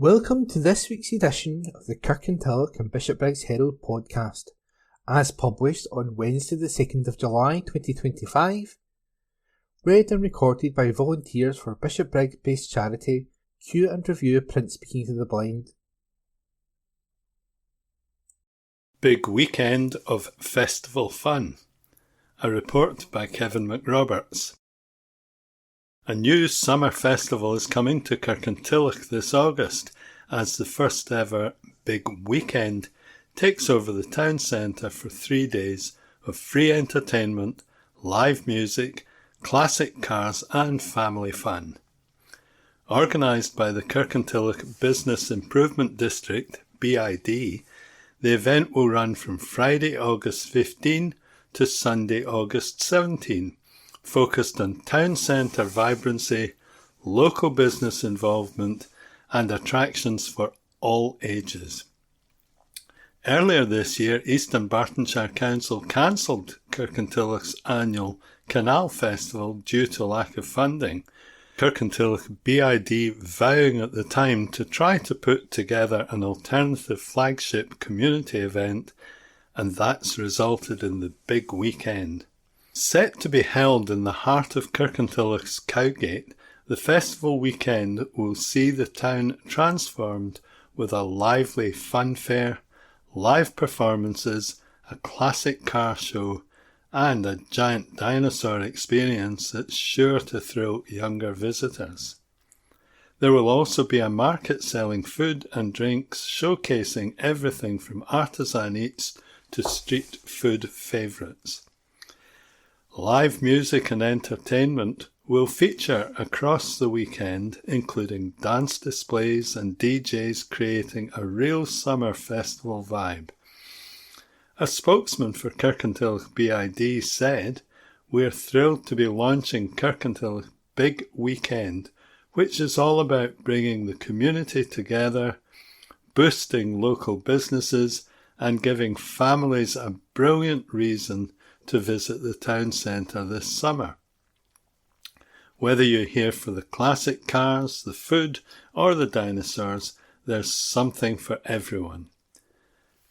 Welcome to this week's edition of the Kirkintilloch and Bishopbriggs Herald podcast, as published on Wednesday the 2nd of July 2025, read and recorded by volunteers for Bishopbriggs-based charity Cue and Review Print Speaking to the Blind. Big Weekend of Festival Fun. A report by Kevin McRoberts. A new summer festival is coming to Kirkintilloch this August as the first ever Big Weekend takes over the town centre for 3 days of free entertainment, live music, classic cars and family fun. Organised by the Kirkintilloch Business Improvement District, BID, the event will run from Friday, August 15 to Sunday, August 17, focused on town centre vibrancy, local business involvement and attractions for all ages. Earlier this year, East Dunbartonshire Council cancelled Kirkintilloch's annual Canal Festival due to lack of funding, Kirkintilloch BID vowing at the time to try to put together an alternative flagship community event, and that's resulted in the Big Weekend. Set to be held in the heart of Kirkintilloch's Cowgate, the festival weekend will see the town transformed with a lively fun fair, live performances, a classic car show, and a giant dinosaur experience that's sure to thrill younger visitors. There will also be a market selling food and drinks showcasing everything from artisan eats to street food favourites. Live music and entertainment will feature across the weekend, including dance displays and DJs creating a real summer festival vibe. A spokesman for Kirkintilloch BID said, "We're thrilled to be launching Kirkintilloch Big Weekend, which is all about bringing the community together, boosting local businesses and giving families a brilliant reason to visit the town centre this summer. Whether you're here for the classic cars, the food or the dinosaurs, there's something for everyone.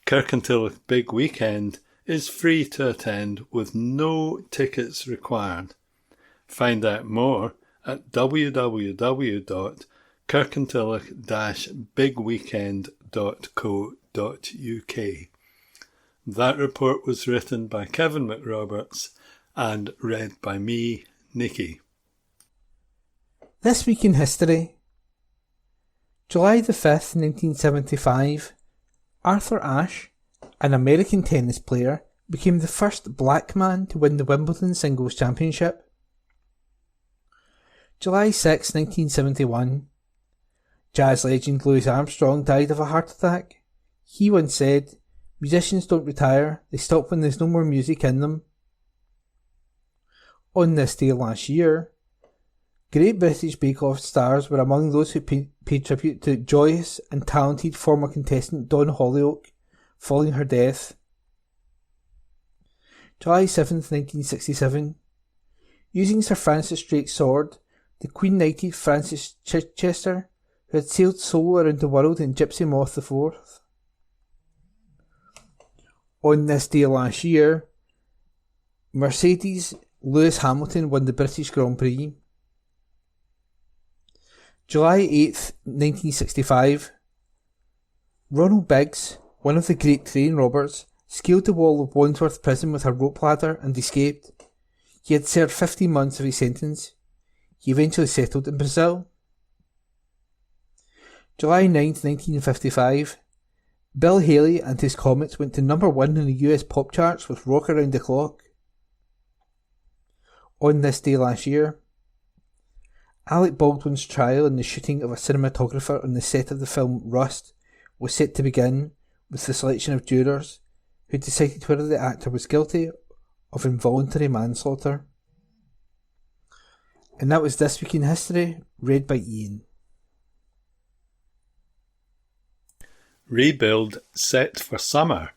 Kirkintilloch Big Weekend is free to attend with no tickets required. Find out more at www.kirkintilloch-bigweekend.co.uk. That report was written by Kevin McRoberts and read by me, Nikki. This week in history. July the 5th, 1975, Arthur Ashe, an American tennis player, became the first black man to win the Wimbledon Singles Championship. July 6, 1971, jazz legend Louis Armstrong died of a heart attack. He once said, "Musicians don't retire, they stop when there's no more music in them." On this day last year, Great British Bake Off stars were among those who paid tribute to joyous and talented former contestant Dawn Hollyoake following her death. July 7th, 1967, using Sir Francis Drake's sword, the Queen knighted Francis Chichester, who had sailed solo around the world in Gypsy Moth IV. On this day last year, Mercedes' Lewis Hamilton won the British Grand Prix. July 8th, 1965, Ronald Biggs, one of the great train robbers, scaled the wall of Wandsworth Prison with a rope ladder and escaped. He had served 15 months of his sentence. He eventually settled in Brazil. July 9th, 1955, Bill Haley and his Comets went to number 1 in the US pop charts with Rock Around the Clock. On this day last year, Alec Baldwin's trial in the shooting of a cinematographer on the set of the film Rust was set to begin with the selection of jurors who decided whether the actor was guilty of involuntary manslaughter. And that was This Week in History, read by Ian. Rebuild set for summer.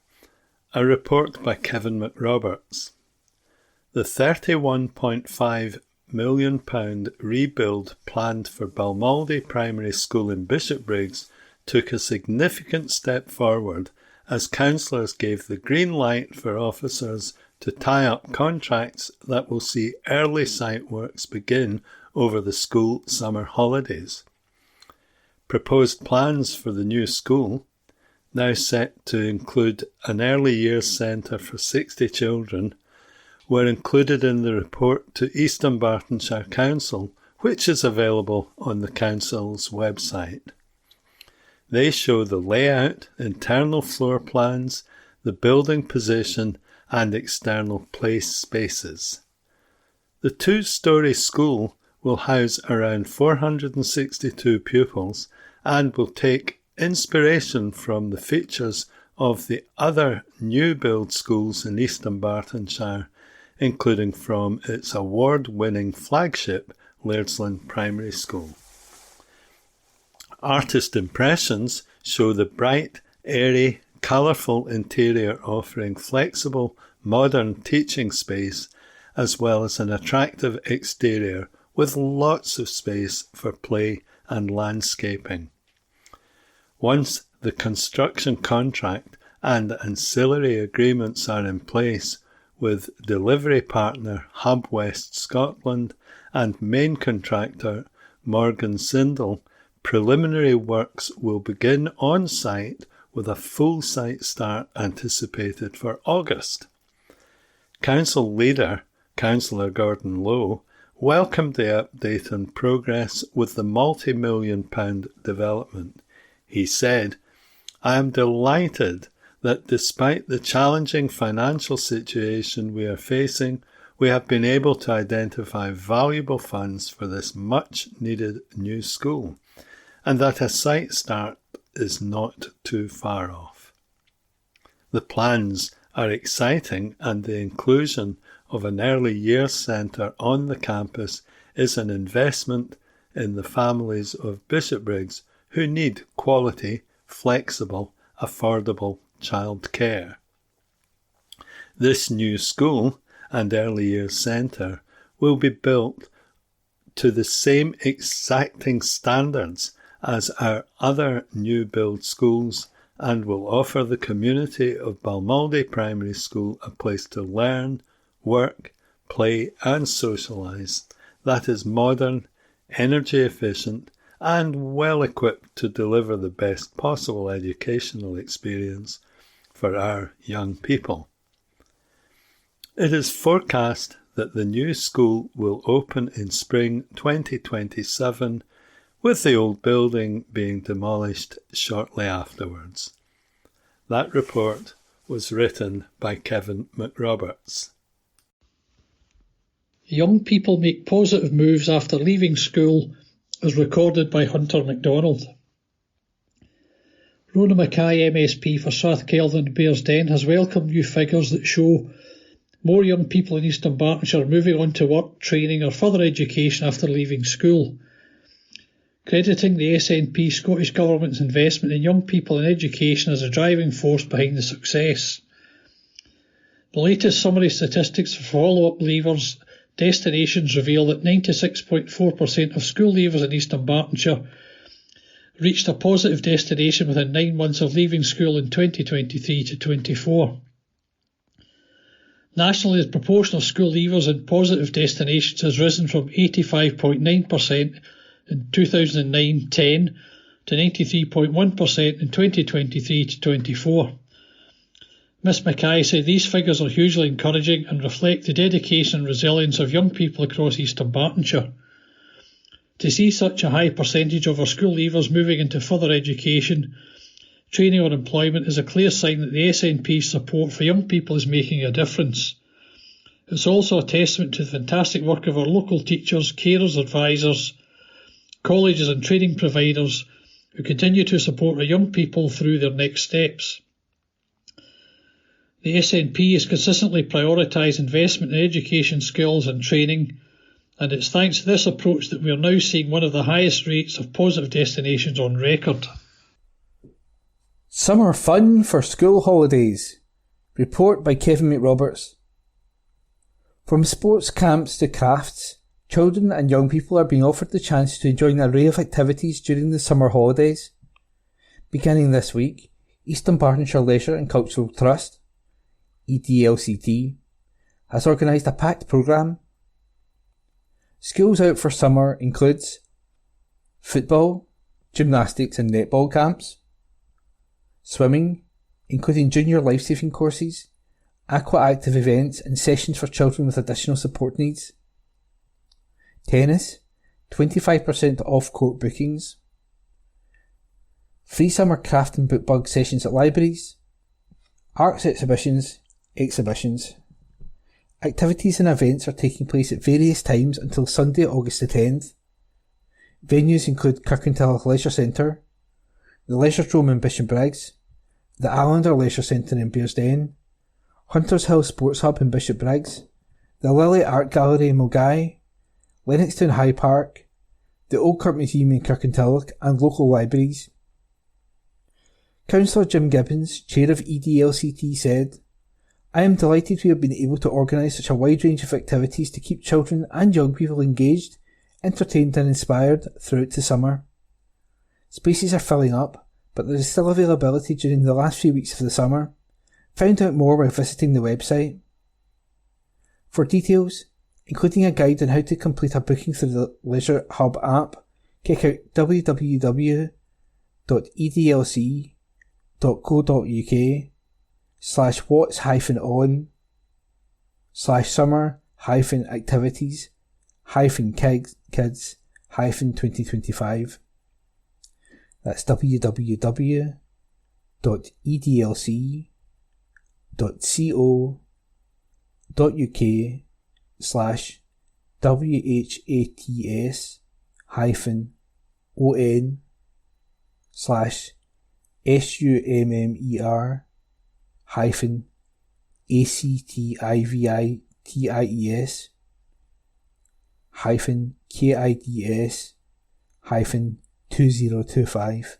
A report by Kevin McRoberts. The £31.5 million rebuild planned for Balmaldy Primary School in Bishopbriggs took a significant step forward as councillors gave the green light for officers to tie up contracts that will see early site works begin over the school summer holidays. Proposed plans for the new school, now set to include an early years centre for 60 children, were included in the report to East Dunbartonshire Council, which is available on the Council's website. They show the layout, internal floor plans, the building position and external play spaces. The two-storey school will house around 462 pupils and will take inspiration from the features of the other new build schools in East Dunbartonshire, including from its award-winning flagship Lairdslane Primary School. Artist impressions show the bright, airy, colourful interior offering flexible, modern teaching space as well as an attractive exterior with lots of space for play and landscaping. Once the construction contract and ancillary agreements are in place with delivery partner Hub West Scotland and main contractor Morgan Sindel, preliminary works will begin on site with a full site start anticipated for August. Council leader, Councillor Gordon Lowe, welcomed the update on progress with the multi-million-pound development. He said, "I am delighted that despite the challenging financial situation we are facing, we have been able to identify valuable funds for this much-needed new school, and that a site start is not too far off." The plans are exciting, and the inclusion of an early years centre on the campus is an investment in the families of Bishopbriggs who need quality, flexible, affordable childcare. This new school and early years centre will be built to the same exacting standards as our other new build schools and will offer the community of Balmaldy Primary School a place to learn, work, play and socialise that is modern, energy efficient and well equipped to deliver the best possible educational experience for our young people. It is forecast that the new school will open in spring 2027, with the old building being demolished shortly afterwards. That report was written by Kevin McRoberts. Young people make positive moves after leaving school, as recorded by Hunter MacDonald. Rona Mackay, MSP for Strathkelvin and Bearsden, has welcomed new figures that show more young people in East Dunbartonshire moving on to work, training or further education after leaving school, crediting the SNP Scottish Government's investment in young people in education as a driving force behind the success. The latest summary statistics for follow-up leavers destinations reveal that 96.4% of school leavers in East Dunbartonshire reached a positive destination within 9 months of leaving school in 2023 to 24. Nationally, the proportion of school leavers in positive destinations has risen from 85.9% in 2009-10 to 93.1% in 2023 to 24. Ms Mackay said these figures are hugely encouraging and reflect the dedication and resilience of young people across East Dunbartonshire. To see such a high percentage of our school leavers moving into further education, training or employment is a clear sign that the SNP's support for young people is making a difference. It's also a testament to the fantastic work of our local teachers, carers, advisors, colleges and training providers who continue to support our young people through their next steps. The SNP has consistently prioritised investment in education skills and training, and it's thanks to this approach that we are now seeing one of the highest rates of positive destinations on record. Summer fun for school holidays. Report by Kevin McRoberts. From sports camps to crafts, children and young people are being offered the chance to enjoy an array of activities during the summer holidays. Beginning this week, East Bartonshire Leisure and Cultural Trust, EDLCT, has organised a packed programme. Schools out for summer includes football, gymnastics and netball camps, swimming, including junior life-saving courses, aqua-active events and sessions for children with additional support needs, tennis, 25% off-court bookings, free summer craft and book bug sessions at libraries, arts exhibitions. Activities and events are taking place at various times until Sunday, August the 10th. Venues include Kirkintilloch Leisure Centre, the Leisuredrome in Bishopbriggs, the Allender Leisure Centre in Bearsden, Hunters Hill Sports Hub in Bishopbriggs, the Lily Art Gallery in Mulgai, Lennoxtown High Park, the Old Kirk Museum in Kirkintilloch and local libraries. Councillor Jim Gibbons, Chair of EDLCT, said, "I am delighted we have been able to organise such a wide range of activities to keep children and young people engaged, entertained and inspired throughout the summer. Spaces are filling up, but there is still availability during the last few weeks of the summer. Find out more by visiting the website. For details, including a guide on how to complete a booking through the Leisure Hub app, check out www.edlc.co.uk/whats-on/summer-activities-kids-2025. That's www.edlc.co.uk/SUMMER-ACTIVITIES-ACTIVIS-2025.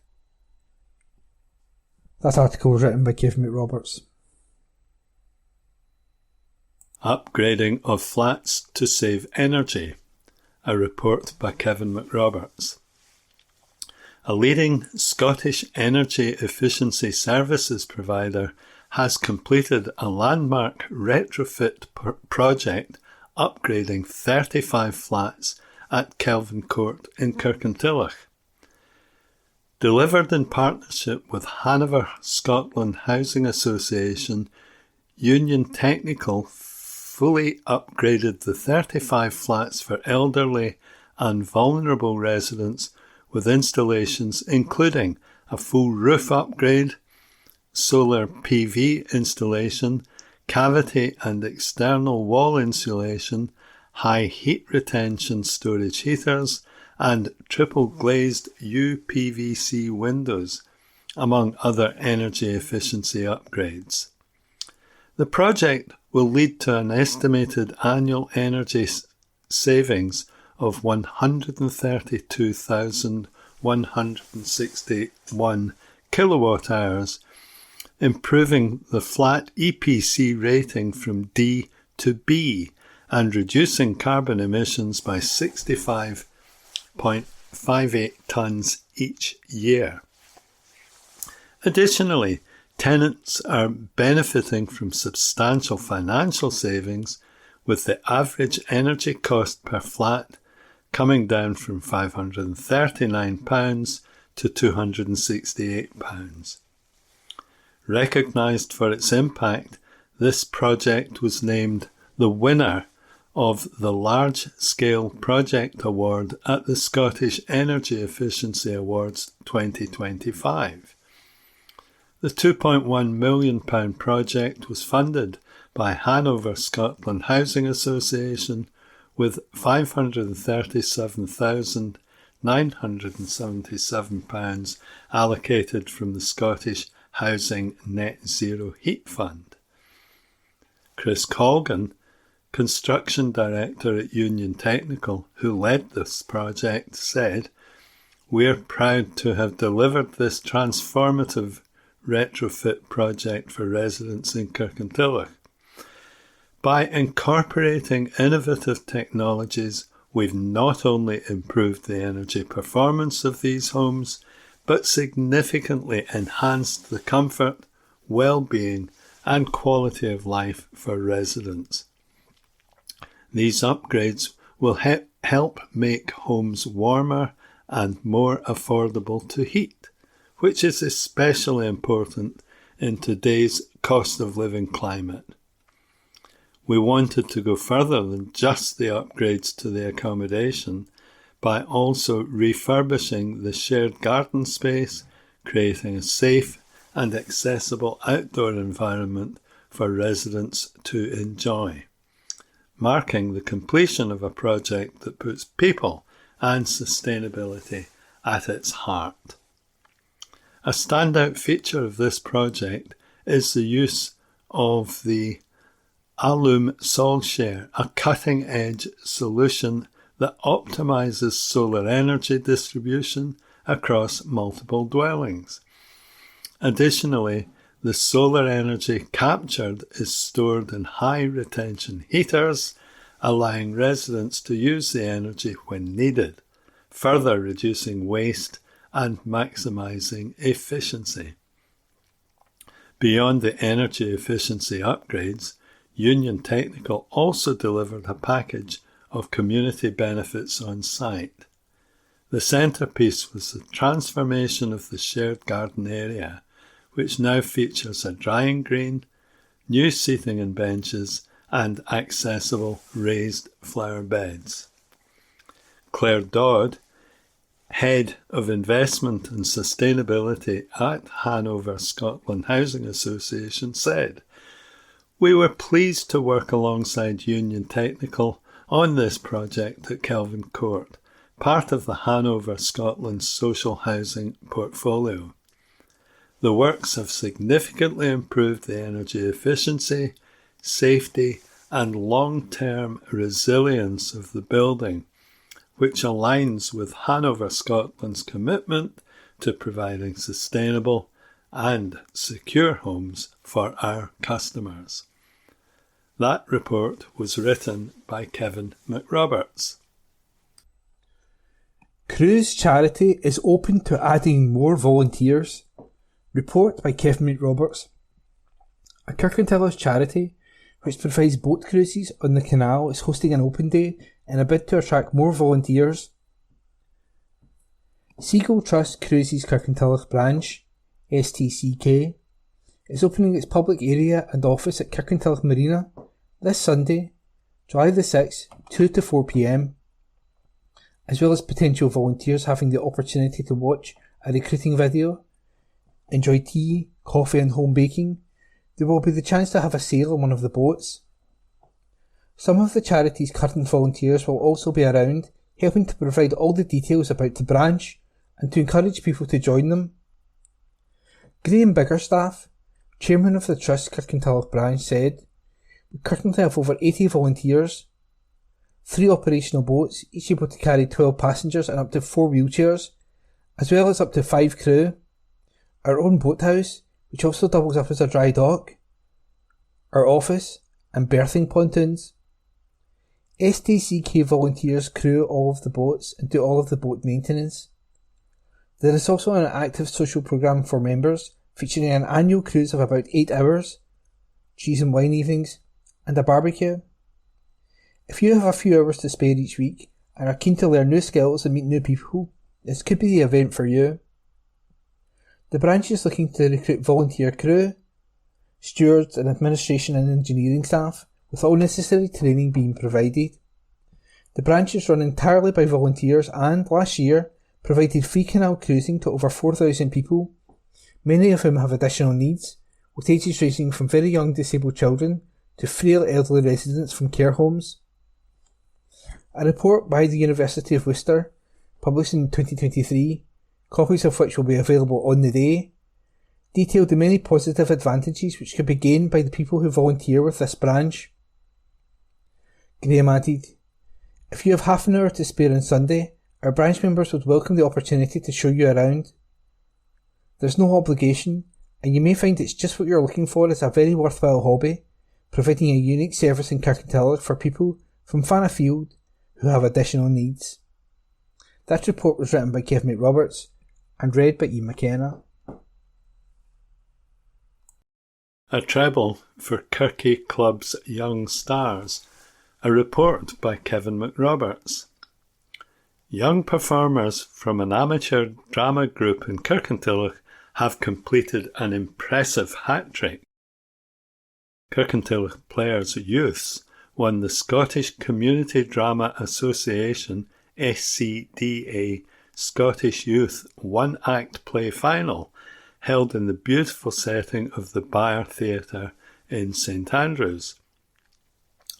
That article was written by Kevin McRoberts. Upgrading of flats to save energy. A report by Kevin McRoberts. A leading Scottish energy efficiency services provider has completed a landmark retrofit project upgrading 35 flats at Kelvin Court in Kirkintilloch. Delivered in partnership with Hanover Scotland Housing Association, Union Technical fully upgraded the 35 flats for elderly and vulnerable residents with installations including a full roof upgrade, solar PV installation, cavity and external wall insulation, high heat retention storage heaters, and triple glazed UPVC windows, among other energy efficiency upgrades. The project will lead to an estimated annual energy savings of 132,161 kilowatt hours, improving the flat EPC rating from D to B and reducing carbon emissions by 65.58 tonnes each year. Additionally, tenants are benefiting from substantial financial savings, with the average energy cost per flat coming down from £539 to £268. Recognised for its impact, this project was named the winner of the Large Scale Project Award at the Scottish Energy Efficiency Awards 2025. The £2.1 million project was funded by Hanover Scotland Housing Association with £537,977 allocated from the Scottish Housing Net Zero Heat Fund. Chris Colgan, Construction Director at Union Technical, who led this project, said, "We're proud to have delivered this transformative retrofit project for residents in Kirkintilloch. By incorporating innovative technologies, we've not only improved the energy performance of these homes, but significantly enhanced the comfort, well-being and quality of life for residents. These upgrades will help make homes warmer and more affordable to heat, which is especially important in today's cost of living climate. We wanted to go further than just the upgrades to the accommodation by also refurbishing the shared garden space, creating a safe and accessible outdoor environment for residents to enjoy, marking the completion of a project that puts people and sustainability at its heart. A standout feature of this project is the use of the Alum Sol Share, a cutting-edge solution that optimises solar energy distribution across multiple dwellings. Additionally, the solar energy captured is stored in high-retention heaters, allowing residents to use the energy when needed, further reducing waste and maximising efficiency. Beyond the energy efficiency upgrades, Union Technical also delivered a package of community benefits on site. The centrepiece was the transformation of the shared garden area, which now features a drying green, new seating and benches, and accessible raised flower beds. Claire Dodd, Head of Investment and Sustainability at Hanover Scotland Housing Association, said, "We were pleased to work alongside Union Technical on this project at Kelvin Court, part of the Hanover Scotland social housing portfolio. The works have significantly improved the energy efficiency, safety and long-term resilience of the building, which aligns with Hanover Scotland's commitment to providing sustainable and secure homes for our customers." That report was written by Kevin McRoberts. Crew's charity is open to adding more volunteers. Report by Kevin McRoberts. A Kirkintilloch charity, which provides boat cruises on the canal, is hosting an open day in a bid to attract more volunteers. Seagull Trust Cruises Kirkintilloch branch, STCK, is opening its public area and office at Kirkintilloch Marina this Sunday, July the 6th, 2 to 4 p.m, as well as potential volunteers having the opportunity to watch a recruiting video, enjoy tea, coffee and home baking. There will be the chance to have a sail on one of the boats. Some of the charity's current volunteers will also be around, helping to provide all the details about the branch and to encourage people to join them. Graham Biggerstaff, chairman of the Trust Kirkintilloch branch, said, "We currently have over 80 volunteers, 3 operational boats, each able to carry 12 passengers and up to 4 wheelchairs, as well as up to 5 crew, our own boathouse, which also doubles up as a dry dock, our office, and berthing pontoons. STCK volunteers crew all of the boats and do all of the boat maintenance. There is also an active social programme for members, featuring an annual cruise of about 8 hours, cheese and wine evenings, and a barbecue. If you have a few hours to spare each week and are keen to learn new skills and meet new people, this could be the event for you." The branch is looking to recruit volunteer crew, stewards and administration and engineering staff, with all necessary training being provided. The branch is run entirely by volunteers and, last year, provided free canal cruising to over 4,000 people, many of whom have additional needs, with ages ranging from very young disabled children to frail elderly residents from care homes. A report by the University of Worcester, published in 2023, copies of which will be available on the day, detailed the many positive advantages which can be gained by the people who volunteer with this branch. Graham added, "If you have half an hour to spare on Sunday, our branch members would welcome the opportunity to show you around. There's no obligation, and you may find it's just what you're looking for as a very worthwhile hobby, providing a unique service in Kirkintilloch for people from far afield who have additional needs." That report was written by Kevin McRoberts and read by E. McKenna. A treble for Kirky Club's Young Stars. A report by Kevin McRoberts. Young performers from an amateur drama group in Kirkintilloch have completed an impressive hat-trick. Kirkintilloch Players Youths won the Scottish Community Drama Association SCDA Scottish Youth One-Act Play Final, held in the beautiful setting of the Byre Theatre in St Andrews.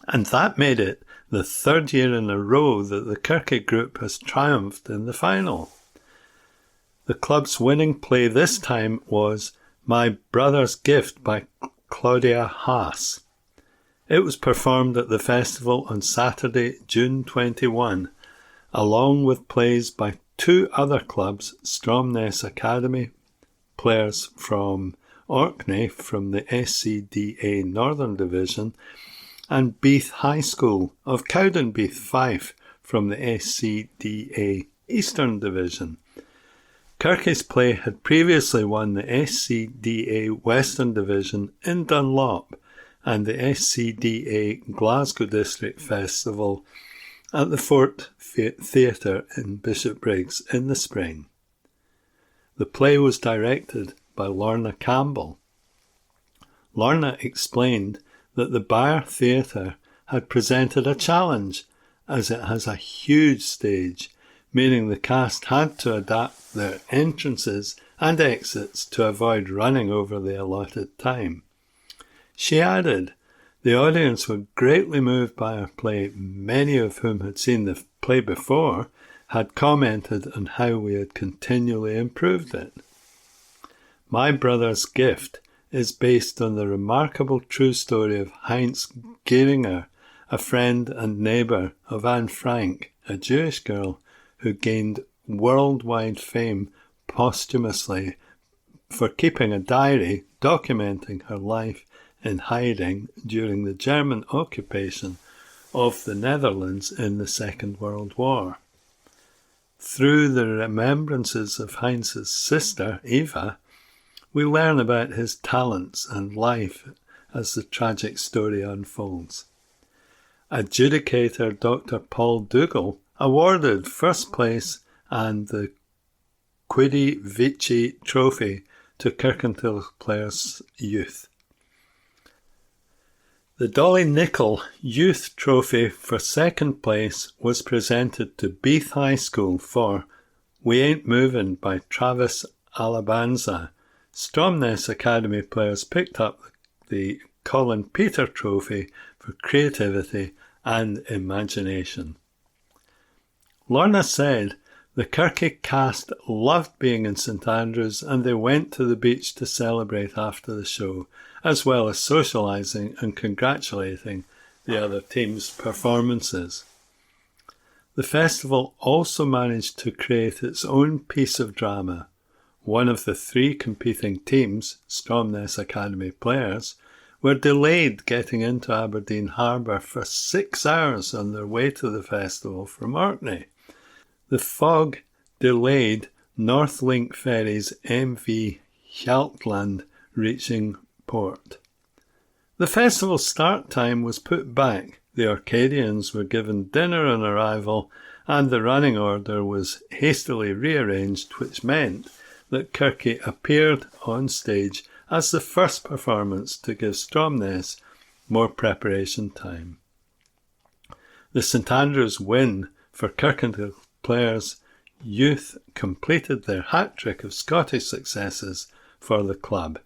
And that made it the third year in a row that the Kirky group has triumphed in the final. The club's winning play this time was My Brother's Gift by Claudia Haas. It was performed at the festival on Saturday, June 21, along with plays by two other clubs, Stromness Academy, players from Orkney from the SCDA Northern Division, and Beath High School of Cowdenbeath Fife from the SCDA Eastern Division. Kirky's play had previously won the SCDA Western Division in Dunlop and the SCDA Glasgow District Festival at the Fort Theatre in Bishopbriggs in the spring. The play was directed by Lorna Campbell. Lorna explained that the Byre Theatre had presented a challenge, as it has a huge stage, meaning the cast had to adapt their entrances and exits to avoid running over the allotted time. She added, the audience were greatly moved by our play. Many of whom had seen the play before had commented on how we had continually improved it. My Brother's Gift is based on the remarkable true story of Heinz Gehringer, a friend and neighbour of Anne Frank, a Jewish girl who gained worldwide fame posthumously for keeping a diary documenting her life in hiding during the German occupation of the Netherlands in the Second World War. Through the remembrances of Heinz's sister, Eva, we learn about his talents and life as the tragic story unfolds. Adjudicator Dr. Paul Dougal awarded first place and the Quidi Vici Trophy to Kirkintilloch Players Youth. The Dolly Nichol Youth Trophy for second place was presented to Beath High School for We Ain't Movin' by Travis Alabanza. Stromness Academy players picked up the Colin Peter Trophy for creativity and imagination. Lorna said the Kirky cast loved being in St Andrews and they went to the beach to celebrate after the show, as well as socialising and congratulating the other team's performances. The festival also managed to create its own piece of drama. One of the three competing teams, Stromness Academy players, were delayed getting into Aberdeen Harbour for 6 hours on their way to the festival from Orkney. The fog delayed Northlink Ferry's MV Hjaltland reaching port. The festival start time was put back. The Orcadians were given dinner on arrival and the running order was hastily rearranged, which meant that Kirky appeared on stage as the first performance to give Stromness more preparation time. The St Andrews win for Kirkintilloch Players Youth completed their hat-trick of Scottish successes for the club.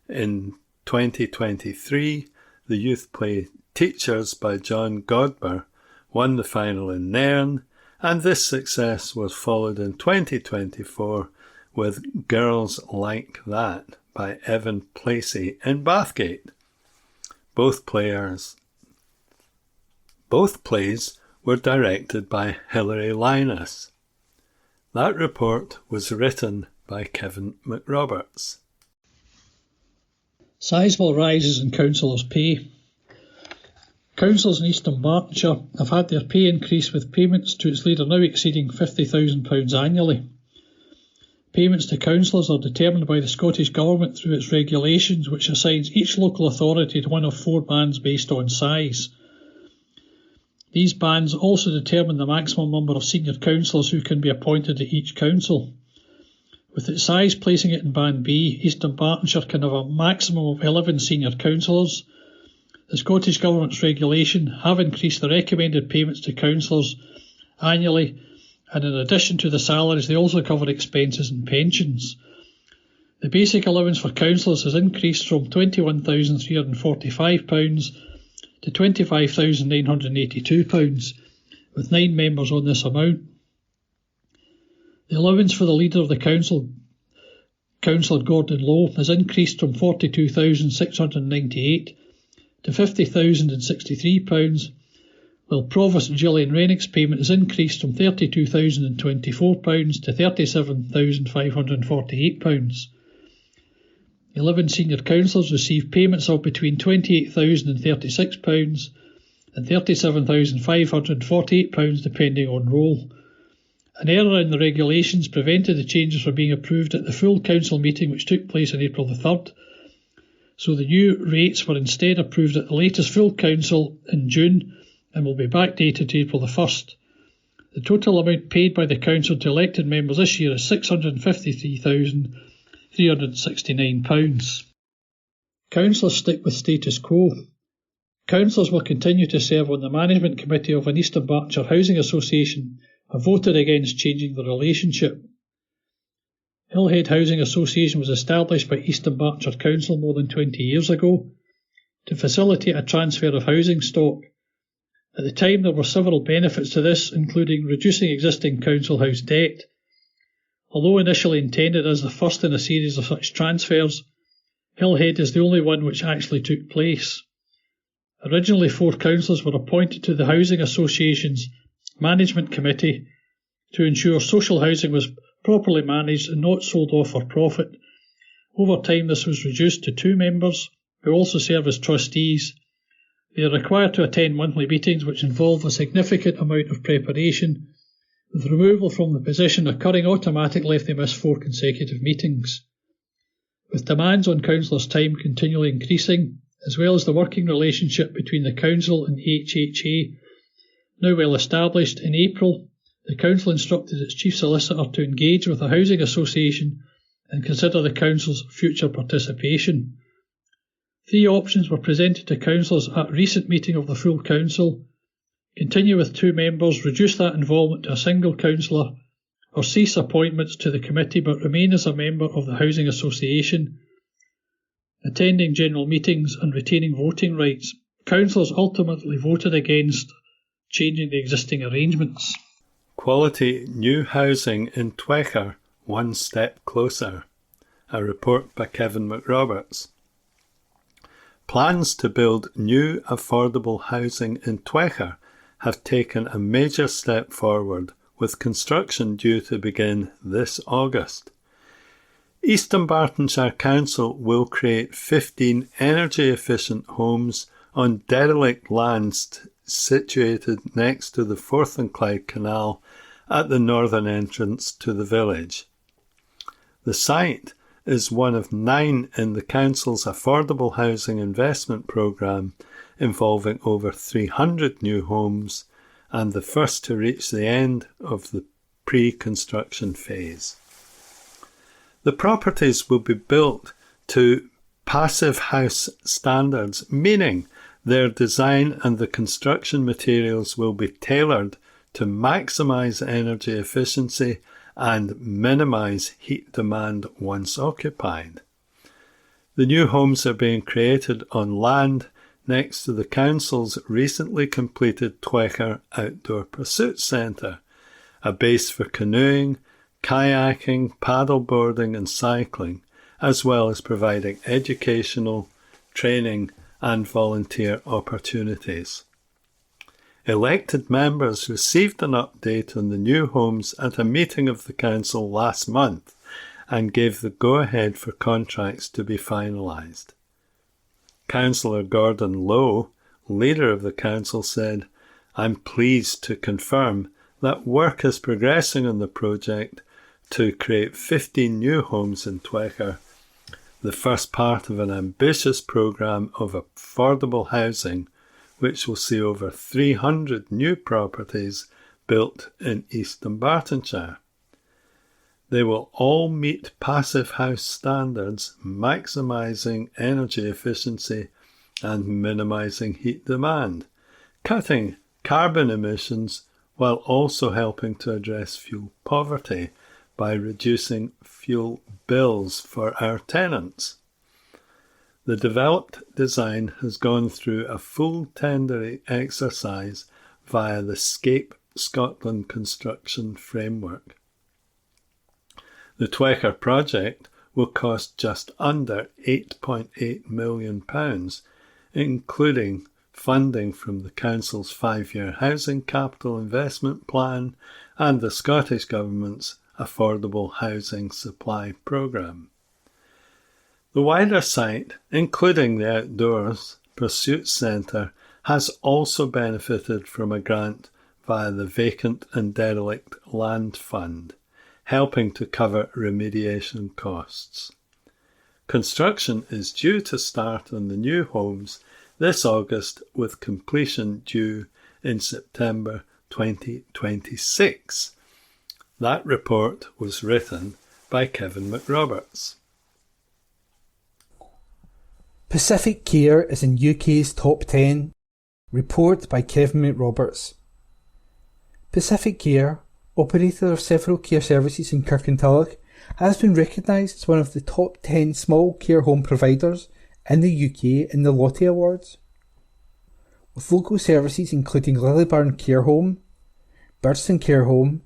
In 2023, the youth play Teachers by John Godber won the final in Nairn, and this success was followed in 2024 with Girls Like That by Evan Placey in Bathgate. Both plays were directed by Hilary Linus. That report was written by Kevin McRoberts. Sizable rises in councillors' pay. Councillors in East Dunbartonshire have had their pay increase with payments to its leader now exceeding £50,000 annually. Payments to councillors are determined by the Scottish Government through its regulations, which assigns each local authority to one of 4 bands based on size. These bands also determine the maximum number of senior councillors who can be appointed at each council. With its size placing it in Band B, East Dunbartonshire can have a maximum of 11 senior councillors. The Scottish Government's regulation have increased the recommended payments to councillors annually, and in addition to the salaries, they also cover expenses and pensions. The basic allowance for councillors has increased from £21,345 to £25,982, with 9 members on this amount. The allowance for the leader of the council, Councillor Gordon Lowe, has increased from £42,698 to £50,063, while Provost Gillian Rennick's payment has increased from £32,024 to £37,548. 11 senior councillors receive payments of between £28,036 and £37,548 depending on role. An error in the regulations prevented the changes from being approved at the full council meeting which took place on April the 3rd, so the new rates were instead approved at the latest full council in June and will be backdated to April the 1st. The total amount paid by the council to elected members this year is £653,369. Councillors stick with status quo. Councillors will continue to serve on the management committee of an East Dunbartonshire Housing Association have voted against changing the relationship. Hillhead Housing Association was established by East Dunbartonshire Council more than 20 years ago to facilitate a transfer of housing stock. At the time there were several benefits to this, including reducing existing council house debt. Although initially intended as the first in a series of such transfers, Hillhead is the only one which actually took place. Originally 4 councillors were appointed to the Housing Association's Management Committee to ensure social housing was properly managed and not sold off for profit. Over time this was reduced to 2 members who also serve as trustees. They are required to attend monthly meetings which involve a significant amount of preparation, with removal from the position occurring automatically if they miss 4 consecutive meetings. With demands on councillors' time continually increasing, as well as the working relationship between the council and HHA now well established, in April the council instructed its chief solicitor to engage with the housing association and consider the council's future participation. 3 options were presented to councillors at a recent meeting of the full council: continue with 2 members, reduce that involvement to a single councillor, or cease appointments to the committee but remain as a member of the housing association, attending general meetings and retaining voting rights. Councillors ultimately voted against changing the existing arrangements. Quality new housing in Twecher, one step closer. A report by Kevin McRoberts. Plans to build new affordable housing in Twecher have taken a major step forward, with construction due to begin this August. East Dunbartonshire Council will create 15 energy-efficient homes on derelict lands situated next to the Forth and Clyde Canal at the northern entrance to the village. The site is one of 9 in the Council's affordable housing investment programme, involving over 300 new homes and the first to reach the end of the pre-construction phase. The properties will be built to passive house standards, meaning their design and the construction materials will be tailored to maximise energy efficiency and minimise heat demand once occupied. The new homes are being created on land next to the Council's recently completed Twecher Outdoor Pursuits Centre, a base for canoeing, kayaking, paddleboarding and cycling, as well as providing educational, training and volunteer opportunities. Elected members received an update on the new homes at a meeting of the Council last month and gave the go-ahead for contracts to be finalised. Councillor Gordon Lowe, leader of the Council, said, "I'm pleased to confirm that work is progressing on the project to create 15 new homes in Twecker, the first part of an ambitious programme of affordable housing which will see over 300 new properties built in East Dunbartonshire. They will all meet passive house standards, maximising energy efficiency and minimising heat demand, cutting carbon emissions while also helping to address fuel poverty by reducing fuel bills for our tenants. The developed design has gone through a full tendering exercise via the Scape Scotland Construction Framework. The Twecker project will cost just under £8.8 million, including funding from the Council's 5-year Housing Capital Investment Plan and the Scottish Government's Affordable Housing Supply Programme. The wider site, including the Outdoors Pursuits Centre, has also benefited from a grant via the Vacant and Derelict Land Fund, helping to cover remediation costs. Construction is due to start on the new homes this August, with completion due in September 2026. That report was written by Kevin McRoberts. Pacific Care is in UK's top 10. Report by Kevin McRoberts. Pacific Care, operator of several care services in Kirkintilloch, has been recognised as one of the top 10 small care home providers in the UK in the Lottie Awards. With local services including Lilyburn Care Home, Birdstone Care Home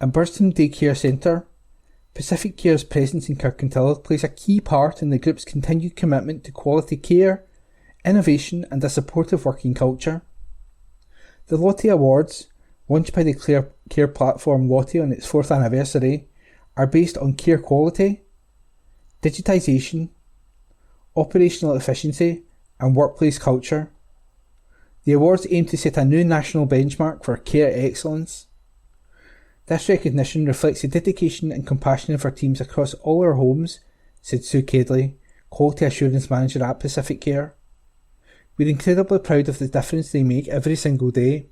and Birdstone Day Care Centre, Pacific Care's presence in Kirkintilloch plays a key part in the group's continued commitment to quality care, innovation and a supportive working culture. The Lottie Awards, launched by the care platform Lottie on its 4th anniversary, are based on care quality, digitisation, operational efficiency and workplace culture. The awards aim to set a new national benchmark for care excellence. This recognition reflects the dedication and compassion of our teams across all our homes, said Sue Cadley, Quality Assurance Manager at Pacific Care. We're incredibly proud of the difference they make every single day.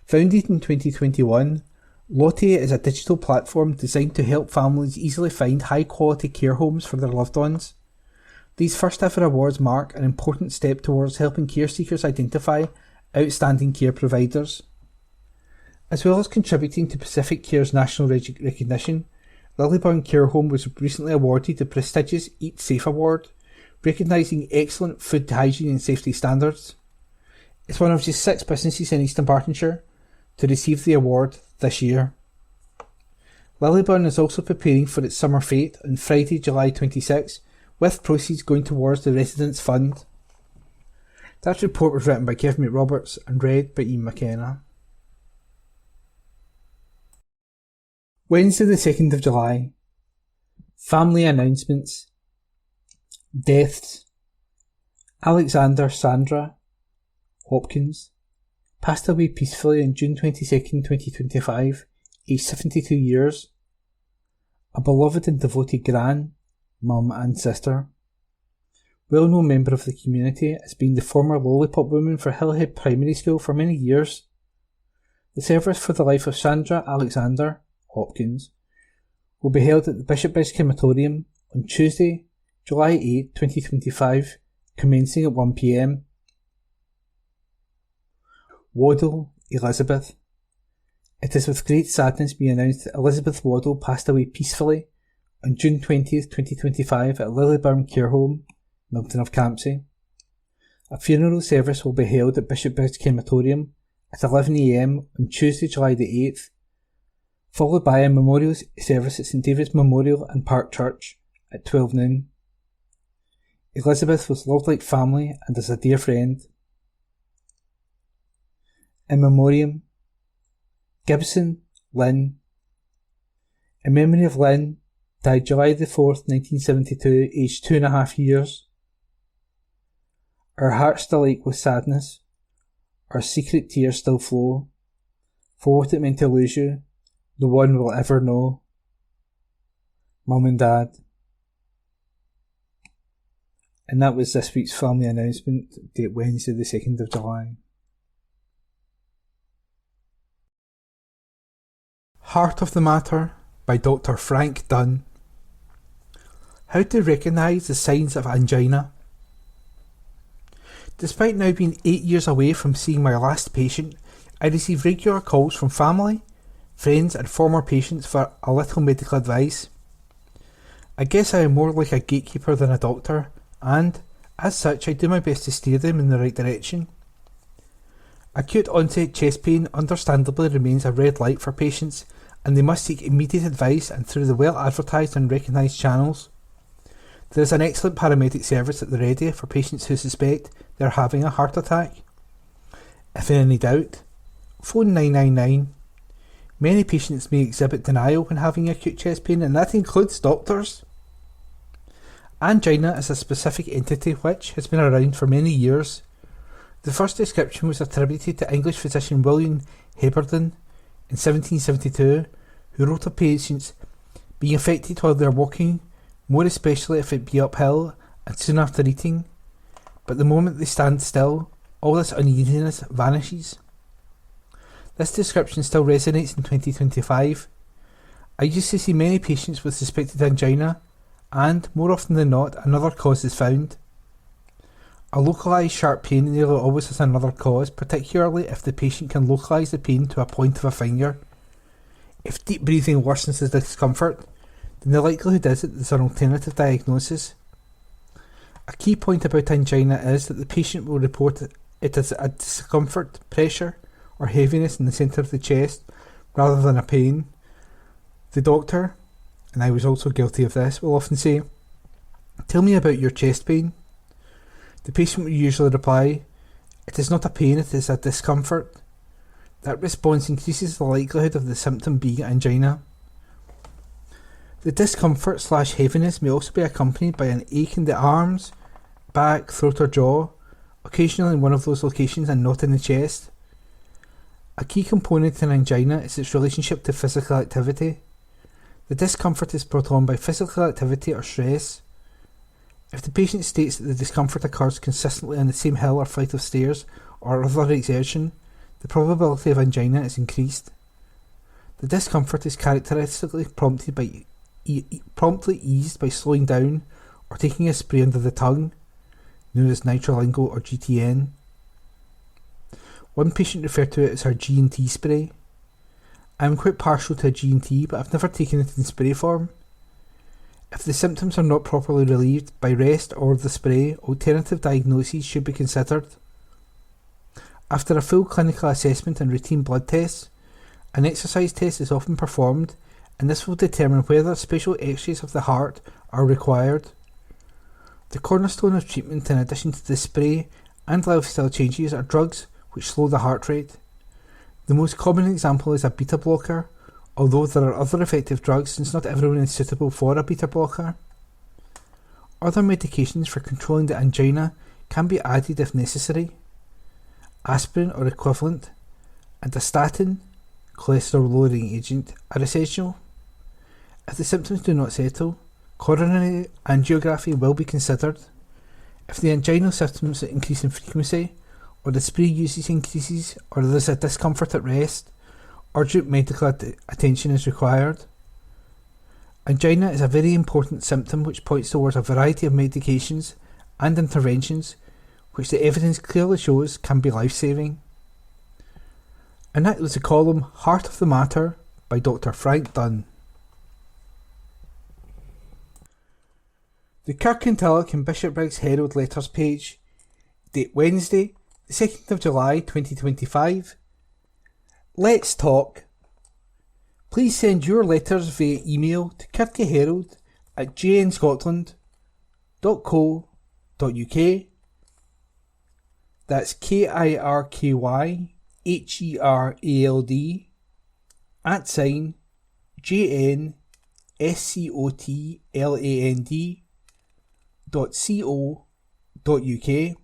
Founded in 2021, Lottie is a digital platform designed to help families easily find high-quality care homes for their loved ones. These first-ever awards mark an important step towards helping care seekers identify outstanding care providers. As well as contributing to Pacific Care's national recognition, Lilyburn Care Home was recently awarded the prestigious Eat Safe Award, recognising excellent food hygiene and safety standards. It's one of just 6 businesses in East Dunbartonshire to receive the award this year. Lilyburn is also preparing for its summer fete on Friday, July 26, with proceeds going towards the Residents' Fund. That report was written by Kevin McRoberts and read by Ian McKenna. Wednesday the 2nd of July. Family announcements. Deaths. Alexander Sandra Hopkins passed away peacefully on June 22nd, 2025, aged 72 years. A beloved and devoted gran, mum and sister. Well-known member of the community as being the former lollipop woman for Hillhead Primary School for many years. The service for the life of Sandra Alexander Hopkins will be held at the Bishopbriggs Crematorium on Tuesday, July 8, 2025, commencing at 1 p.m. Waddle Elizabeth. It is with great sadness we announce that Elizabeth Waddle passed away peacefully on June 20th, 2025 at Lilyburn Care Home, Milton of Campsie. A funeral service will be held at Bishopbriggs Crematorium at 11 a.m. on Tuesday, July the 8th, followed by a memorial service at St David's Memorial and Park Church at 12 noon. Elizabeth was loved like family and as a dear friend. In memoriam, Gibson, Lynn. In memory of Lynn, died July the 4th, 1972, aged 2.5 years. Our hearts still ache with sadness, our secret tears still flow, for what it meant to lose you, No one will ever know. Mum and Dad. And that was this week's family announcement, date Wednesday the 2nd of July. Heart of the Matter by Dr. Frank Dunn. How to recognise the signs of angina. Despite now being 8 years away from seeing my last patient, I receive regular calls from family, friends and former patients for a little medical advice. I guess I am more like a gatekeeper than a doctor, and, as such, I do my best to steer them in the right direction. Acute onset chest pain understandably remains a red light for patients, and they must seek immediate advice and through the well advertised and recognised channels. There is an excellent paramedic service at the ready for patients who suspect they are having a heart attack. If in any doubt, phone 999. Many patients may exhibit denial when having acute chest pain, and that includes doctors. Angina is a specific entity which has been around for many years. The first description was attributed to English physician William Heberden in 1772, who wrote of patients being affected while they are walking, more especially if it be uphill, and soon after eating. But the moment they stand still, all this uneasiness vanishes. This description still resonates in 2025. I used to see many patients with suspected angina, and, more often than not, another cause is found. A localised sharp pain nearly always has another cause, particularly if the patient can localise the pain to a point of a finger. If deep breathing worsens the discomfort, then the likelihood is that there's an alternative diagnosis. A key point about angina is that the patient will report it as a discomfort, pressure, or heaviness in the centre of the chest, rather than a pain. The doctor, and I was also guilty of this, will often say, "Tell me about your chest pain." The patient will usually reply, "It is not a pain, it is a discomfort." That response increases the likelihood of the symptom being angina. The discomfort/heaviness may also be accompanied by an ache in the arms, back, throat or jaw, occasionally in one of those locations and not in the chest. A key component in angina is its relationship to physical activity. The discomfort is brought on by physical activity or stress. If the patient states that the discomfort occurs consistently on the same hill or flight of stairs or other exertion, the probability of angina is increased. The discomfort is characteristically promptly eased by slowing down or taking a spray under the tongue, known as nitrolingo or GTN. One patient referred to it as her G&T spray. I am quite partial to a G&T, but I've never taken it in spray form. If the symptoms are not properly relieved by rest or the spray, alternative diagnoses should be considered. After a full clinical assessment and routine blood tests, an exercise test is often performed, and this will determine whether special x-rays of the heart are required. The cornerstone of treatment, in addition to the spray and lifestyle changes, are drugs which slow the heart rate. The most common example is a beta blocker, although there are other effective drugs since not everyone is suitable for a beta blocker. Other medications for controlling the angina can be added if necessary. Aspirin or equivalent and a statin, cholesterol lowering agent, are essential. If the symptoms do not settle, coronary angiography will be considered. If the anginal symptoms increase in frequency, or the spray usage increases, or there is a discomfort at rest, urgent medical attention is required. Angina is a very important symptom which points towards a variety of medications and interventions which the evidence clearly shows can be life-saving. And that was the column Heart of the Matter by Dr. Frank Dunn. The Kirkintilloch and Bishopbriggs Herald letters page, date Wednesday, the 2nd of July 2025. Let's talk. Please send your letters via email to kirkyherald@jnscotland.co.uk. That's KIRKYHERALD @JNSCOTLAND.co.uk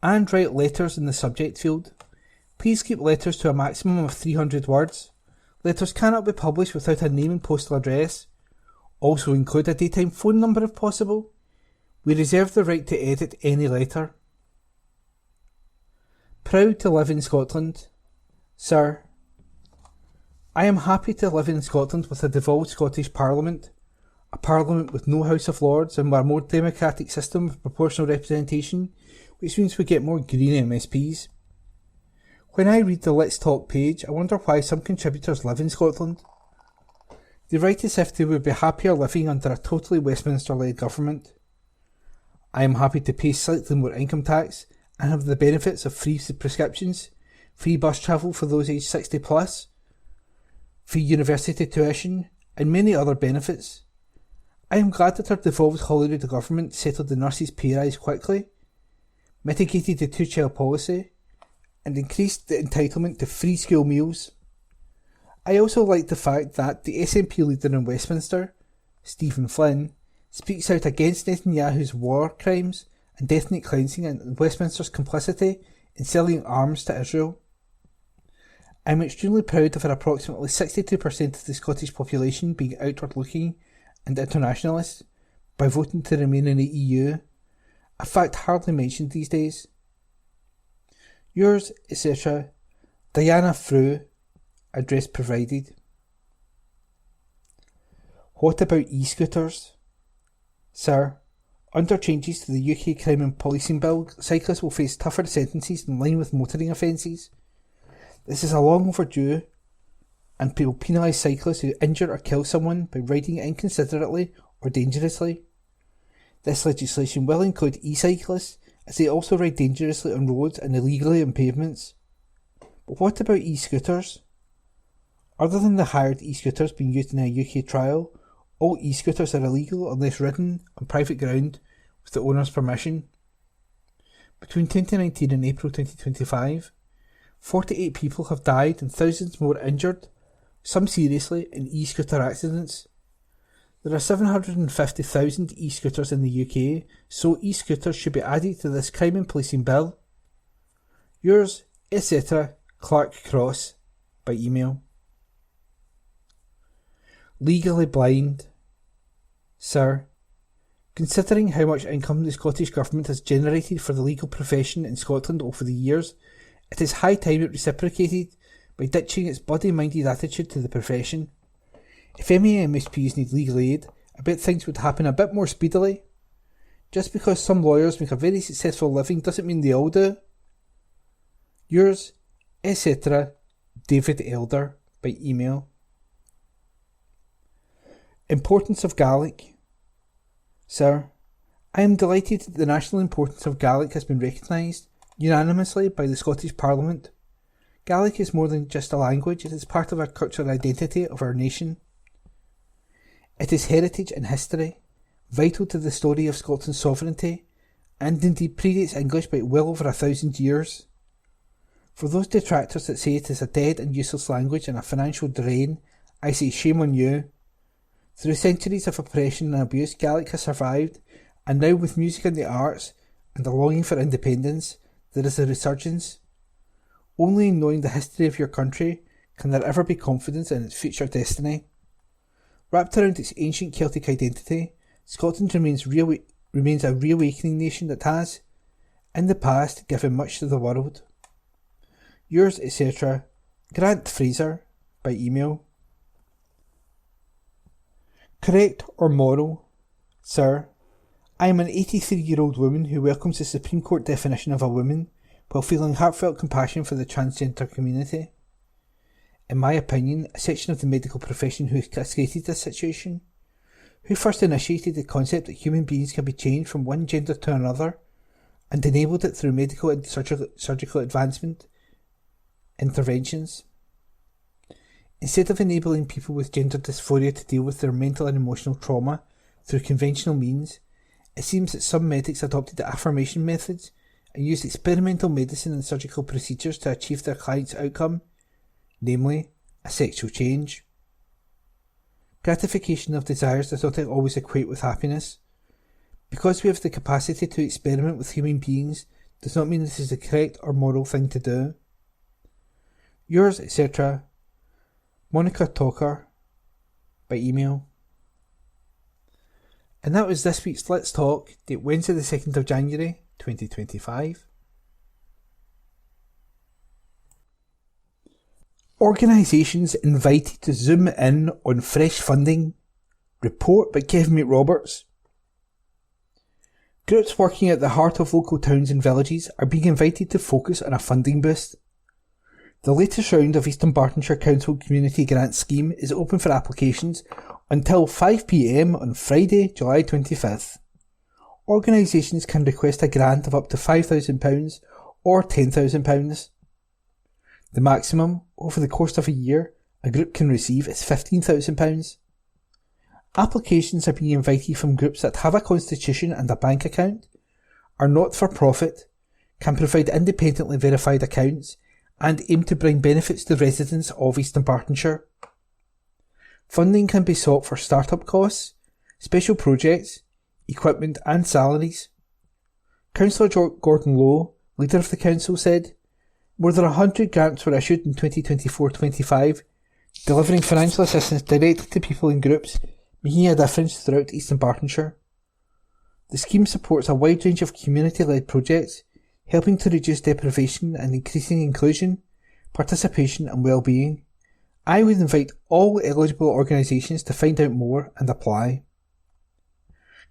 and write letters in the subject field. Please keep letters to a maximum of 300 words. Letters cannot be published without a name and postal address. Also include a daytime phone number if possible. We reserve the right to edit any letter. Proud to live in Scotland. Sir, I am happy to live in Scotland with a devolved Scottish Parliament, a Parliament with no House of Lords and a more democratic system of proportional representation, which means we get more green MSPs. When I read the Let's Talk page, I wonder why some contributors live in Scotland. They write as if they would be happier living under a totally Westminster-led government. I am happy to pay slightly more income tax and have the benefits of free prescriptions, free bus travel for those aged 60 plus, free university tuition, and many other benefits. I am glad that our devolved Holyrood government settled the nurses' pay rise quickly, mitigated the two-child policy, and increased the entitlement to free school meals. I also like the fact that the SNP leader in Westminster, Stephen Flynn, speaks out against Netanyahu's war crimes and ethnic cleansing and Westminster's complicity in selling arms to Israel. I am extremely proud of our approximately 62% of the Scottish population being outward-looking and internationalist by voting to remain in the EU, a fact hardly mentioned these days. Yours, etc., Diana Frew, address provided. What about e-scooters? Sir, under changes to the UK Crime and Policing Bill, cyclists will face tougher sentences in line with motoring offences. This is a long overdue and will penalise cyclists who injure or kill someone by riding inconsiderately or dangerously. This legislation will include e-cyclists, as they also ride dangerously on roads and illegally on pavements. But what about e-scooters? Other than the hired e-scooters being used in a UK trial, all e-scooters are illegal unless ridden on private ground with the owner's permission. Between 2019 and April 2025, 48 people have died and thousands more injured, some seriously, in e-scooter accidents. There are 750,000 e-scooters in the UK, so e-scooters should be added to this crime and policing bill. Yours, etc., Clark Cross, by email. Legally blind. Sir, considering how much income the Scottish Government has generated for the legal profession in Scotland over the years, it is high time it reciprocated by ditching its bloody-minded attitude to the profession. If MSPs need legal aid, I bet things would happen a bit more speedily. Just because some lawyers make a very successful living doesn't mean they all do. Yours, etc., David Elder, by email. Importance of Gaelic. Sir, I am delighted that the national importance of Gaelic has been recognised unanimously by the Scottish Parliament. Gaelic is more than just a language, it is part of our cultural identity of our nation. It is heritage and history, vital to the story of Scotland's sovereignty, and indeed predates English by well over 1,000 years. For those detractors that say it is a dead and useless language and a financial drain, I say shame on you. Through centuries of oppression and abuse, Gaelic has survived, and now with music and the arts, and a longing for independence, there is a resurgence. Only in knowing the history of your country can there ever be confidence in its future destiny. Wrapped around its ancient Celtic identity, Scotland remains a reawakening nation that has, in the past, given much to the world. Yours, etc., Grant Fraser, by email. Correct or moral? Sir, I am an 83-year-old woman who welcomes the Supreme Court definition of a woman while feeling heartfelt compassion for the transgender community. In my opinion, a section of the medical profession who has created this situation, who first initiated the concept that human beings can be changed from one gender to another, and enabled it through medical and surgical advancement interventions. Instead of enabling people with gender dysphoria to deal with their mental and emotional trauma through conventional means, it seems that some medics adopted the affirmation methods and used experimental medicine and surgical procedures to achieve their client's outcome, namely, a sexual change. Gratification of desires does not always equate with happiness. Because we have the capacity to experiment with human beings does not mean this is the correct or moral thing to do. Yours, etc., Monica Talker by email. And that was this week's Let's Talk, date Wednesday the 2nd of January 2025. Organisations invited to zoom in on fresh funding. Report by Kevin McRoberts. Groups working at the heart of local towns and villages are being invited to focus on a funding boost. The latest round of Eastern Bartonshire Council Community Grant Scheme is open for applications until 5 p.m. on Friday, July 25th. Organisations can request a grant of up to £5,000 or £10,000. The maximum, over the course of a year, a group can receive is £15,000. Applications are being invited from groups that have a constitution and a bank account, are not for profit, can provide independently verified accounts, and aim to bring benefits to residents of Eastern Bartonshire. Funding can be sought for start-up costs, special projects, equipment and salaries. Councillor Gordon Lowe, leader of the council, said, "More than 100 grants were issued in 2024-25, delivering financial assistance directly to people in groups, making a difference throughout Eastern Bartonshire. The scheme supports a wide range of community-led projects, helping to reduce deprivation and increasing inclusion, participation and well-being. I would invite all eligible organisations to find out more and apply."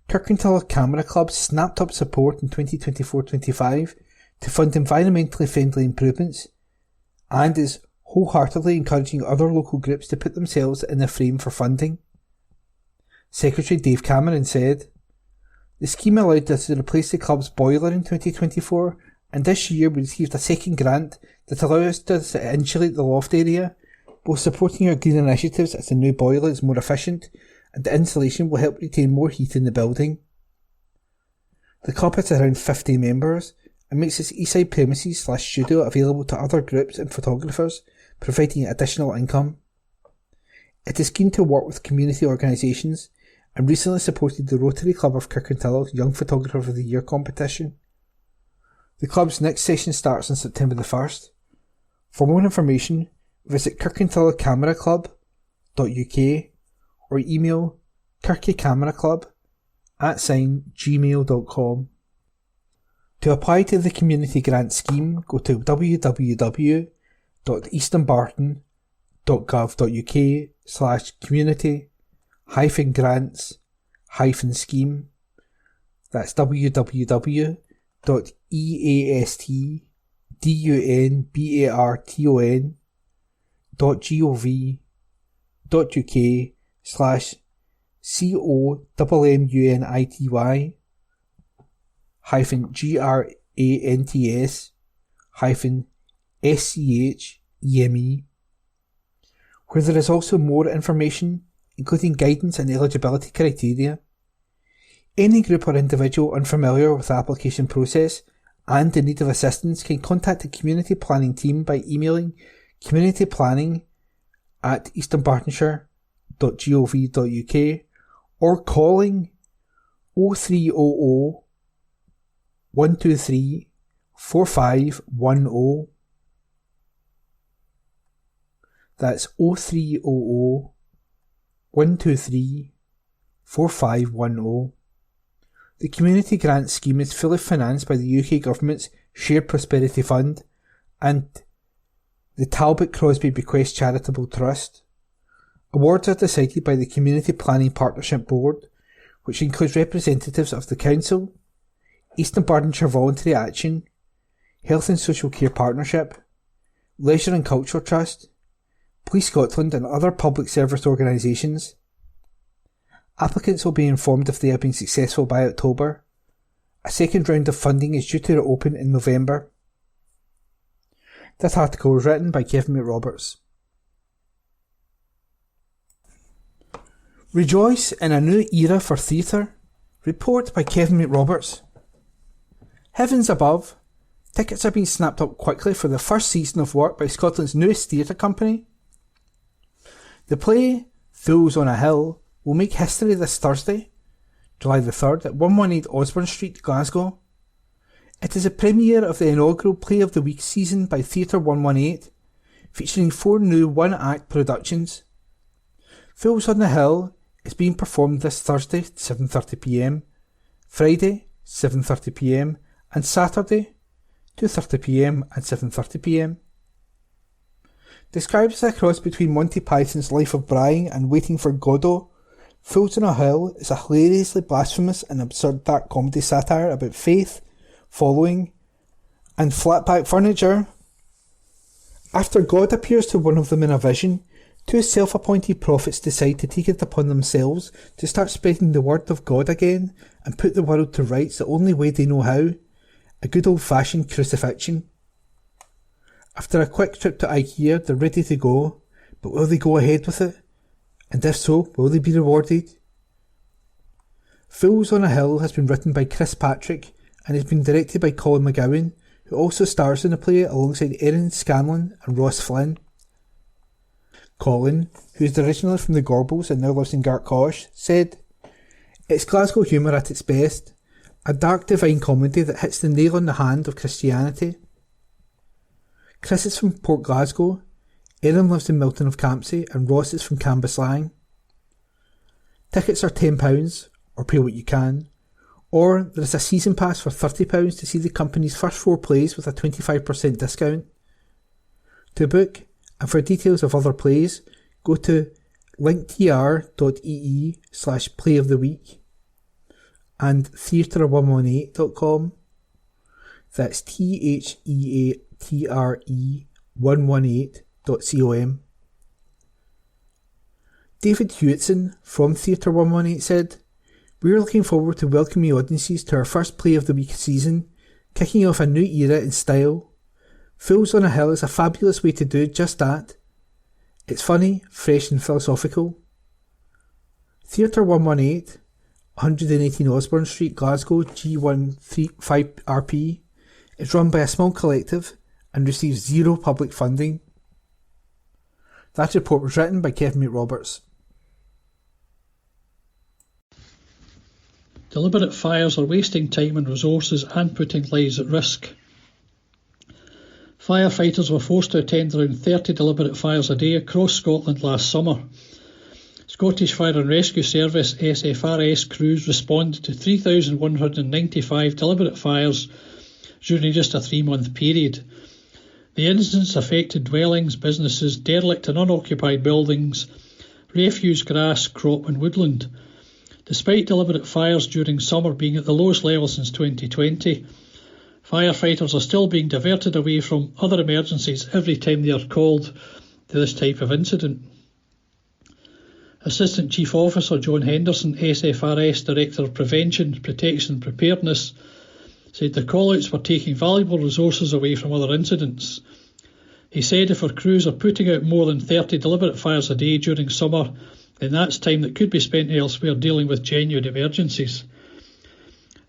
Kirkintilloch Camera Club snapped up support in 2024-25 to fund environmentally friendly improvements and is wholeheartedly encouraging other local groups to put themselves in the frame for funding. Secretary Dave Cameron said, "The scheme allowed us to replace the club's boiler in 2024, and this year we received a second grant that allows us to insulate the loft area, both supporting our green initiatives as the new boiler is more efficient and the insulation will help retain more heat in the building." The club has around 50 members and makes its Eastside premises/studio available to other groups and photographers, providing additional income. It is keen to work with community organisations and recently supported the Rotary Club of Kirkintilloch Young Photographer of the Year competition. The club's next session starts on September the 1st. For more information, visit kirkintillochcameraclub.uk or email kirkycameraclub@gmail.com. To apply to the community grant scheme, go to www.easternbarton.gov.uk/community-grants-scheme. That's www.easternbarton.gov.uk/COMMUNITY-grants-scheme, where there is also more information, including guidance and eligibility criteria. Any group or individual unfamiliar with the application process and in need of assistance can contact the community planning team by emailing communityplanning@easternbartonshire.gov.uk or calling 0300 123 4510. That's 0300 123 4510. The Community Grant Scheme is fully financed by the UK Government's Shared Prosperity Fund and the Talbot Crosby Bequest Charitable Trust. Awards are decided by the Community Planning Partnership Board, which includes representatives of the Council, Eastern Bartonshire Voluntary Action, Health and Social Care Partnership, Leisure and Cultural Trust, Police Scotland and other public service organisations. Applicants will be informed if they have been successful by October. A second round of funding is due to open in November. That article was written by Kevin McRoberts. Rejoice in a new era for theatre. Report by Kevin McRoberts. Heavens above, tickets are being snapped up quickly for the first season of work by Scotland's newest theatre company. The play, Fools on a Hill, will make history this Thursday, July the 3rd, at 118 Osborne Street, Glasgow. It is a premiere of the inaugural Play of the Week season by Theatre 118, featuring 4 new one-act productions. Fools on the Hill is being performed this Thursday, 7:30pm, Friday, 7:30pm, and Saturday, 2:30pm and 7:30pm. Described as a cross between Monty Python's Life of Brian and Waiting for Godot, Fools on a Hill is a hilariously blasphemous and absurd dark comedy satire about faith, following, and flatback furniture. After God appears to one of them in a vision, 2 self-appointed prophets decide to take it upon themselves to start spreading the word of God again and put the world to rights the only way they know how, a good old-fashioned crucifixion. After a quick trip to IKEA, they're ready to go, but will they go ahead with it? And if so, will they be rewarded? Fools on a Hill has been written by Chris Patrick and has been directed by Colin McGowan, who also stars in the play alongside Erin Scanlon and Ross Flynn. Colin, who is originally from the Gorbals and now lives in Gartcosh, said, "It's Glasgow humour at its best, a dark divine comedy that hits the nail on the hand of Christianity." Chris is from Port Glasgow, Erin lives in Milton of Campsie, and Ross is from Cambuslang. Tickets are £10, or pay what you can, or there is a season pass for £30 to see the company's first 4 plays with a 25% discount. To book, and for details of other plays, go to linktr.ee/playoftheweek and theatre118.com. That's theatre118.com. David Hewitson from Theatre 118 said, "We're looking forward to welcoming audiences to our first Play of the Week season, kicking off a new era in style. Fools on a Hill is a fabulous way to do just that. It's funny, fresh and philosophical." Theatre 118, 118 Osborne Street, Glasgow, G135RP, is run by a small collective and receives 0 public funding. That report was written by Kevin McRoberts. Deliberate fires are wasting time and resources and putting lives at risk. Firefighters were forced to attend around 30 deliberate fires a day across Scotland last summer. Scottish Fire and Rescue Service SFRS crews responded to 3,195 deliberate fires during just a 3-month period. The incidents affected dwellings, businesses, derelict and unoccupied buildings, refuse, grass, crop and woodland. Despite deliberate fires during summer being at the lowest level since 2020, firefighters are still being diverted away from other emergencies every time they are called to this type of incident. Assistant Chief Officer John Henderson, SFRS Director of Prevention, Protection and Preparedness, said the call-outs were taking valuable resources away from other incidents. He said if our crews are putting out more than 30 deliberate fires a day during summer, then that's time that could be spent elsewhere dealing with genuine emergencies.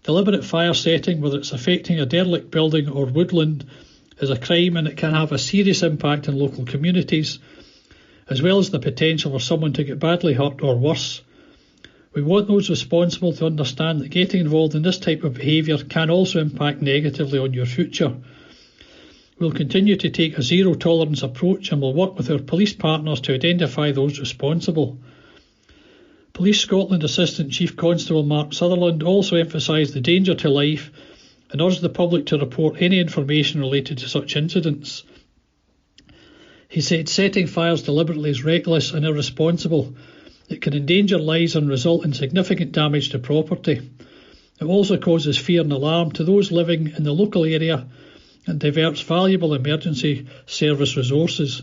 Deliberate fire setting, whether it's affecting a derelict building or woodland, is a crime and it can have a serious impact on local communities, as well as the potential for someone to get badly hurt or worse. We want those responsible to understand that getting involved in this type of behaviour can also impact negatively on your future. We'll continue to take a zero tolerance approach and will work with our police partners to identify those responsible. Police Scotland Assistant Chief Constable Mark Sutherland also emphasised the danger to life and urged the public to report any information related to such incidents. He said setting fires deliberately is reckless and irresponsible. It can endanger lives and result in significant damage to property. It also causes fear and alarm to those living in the local area and diverts valuable emergency service resources.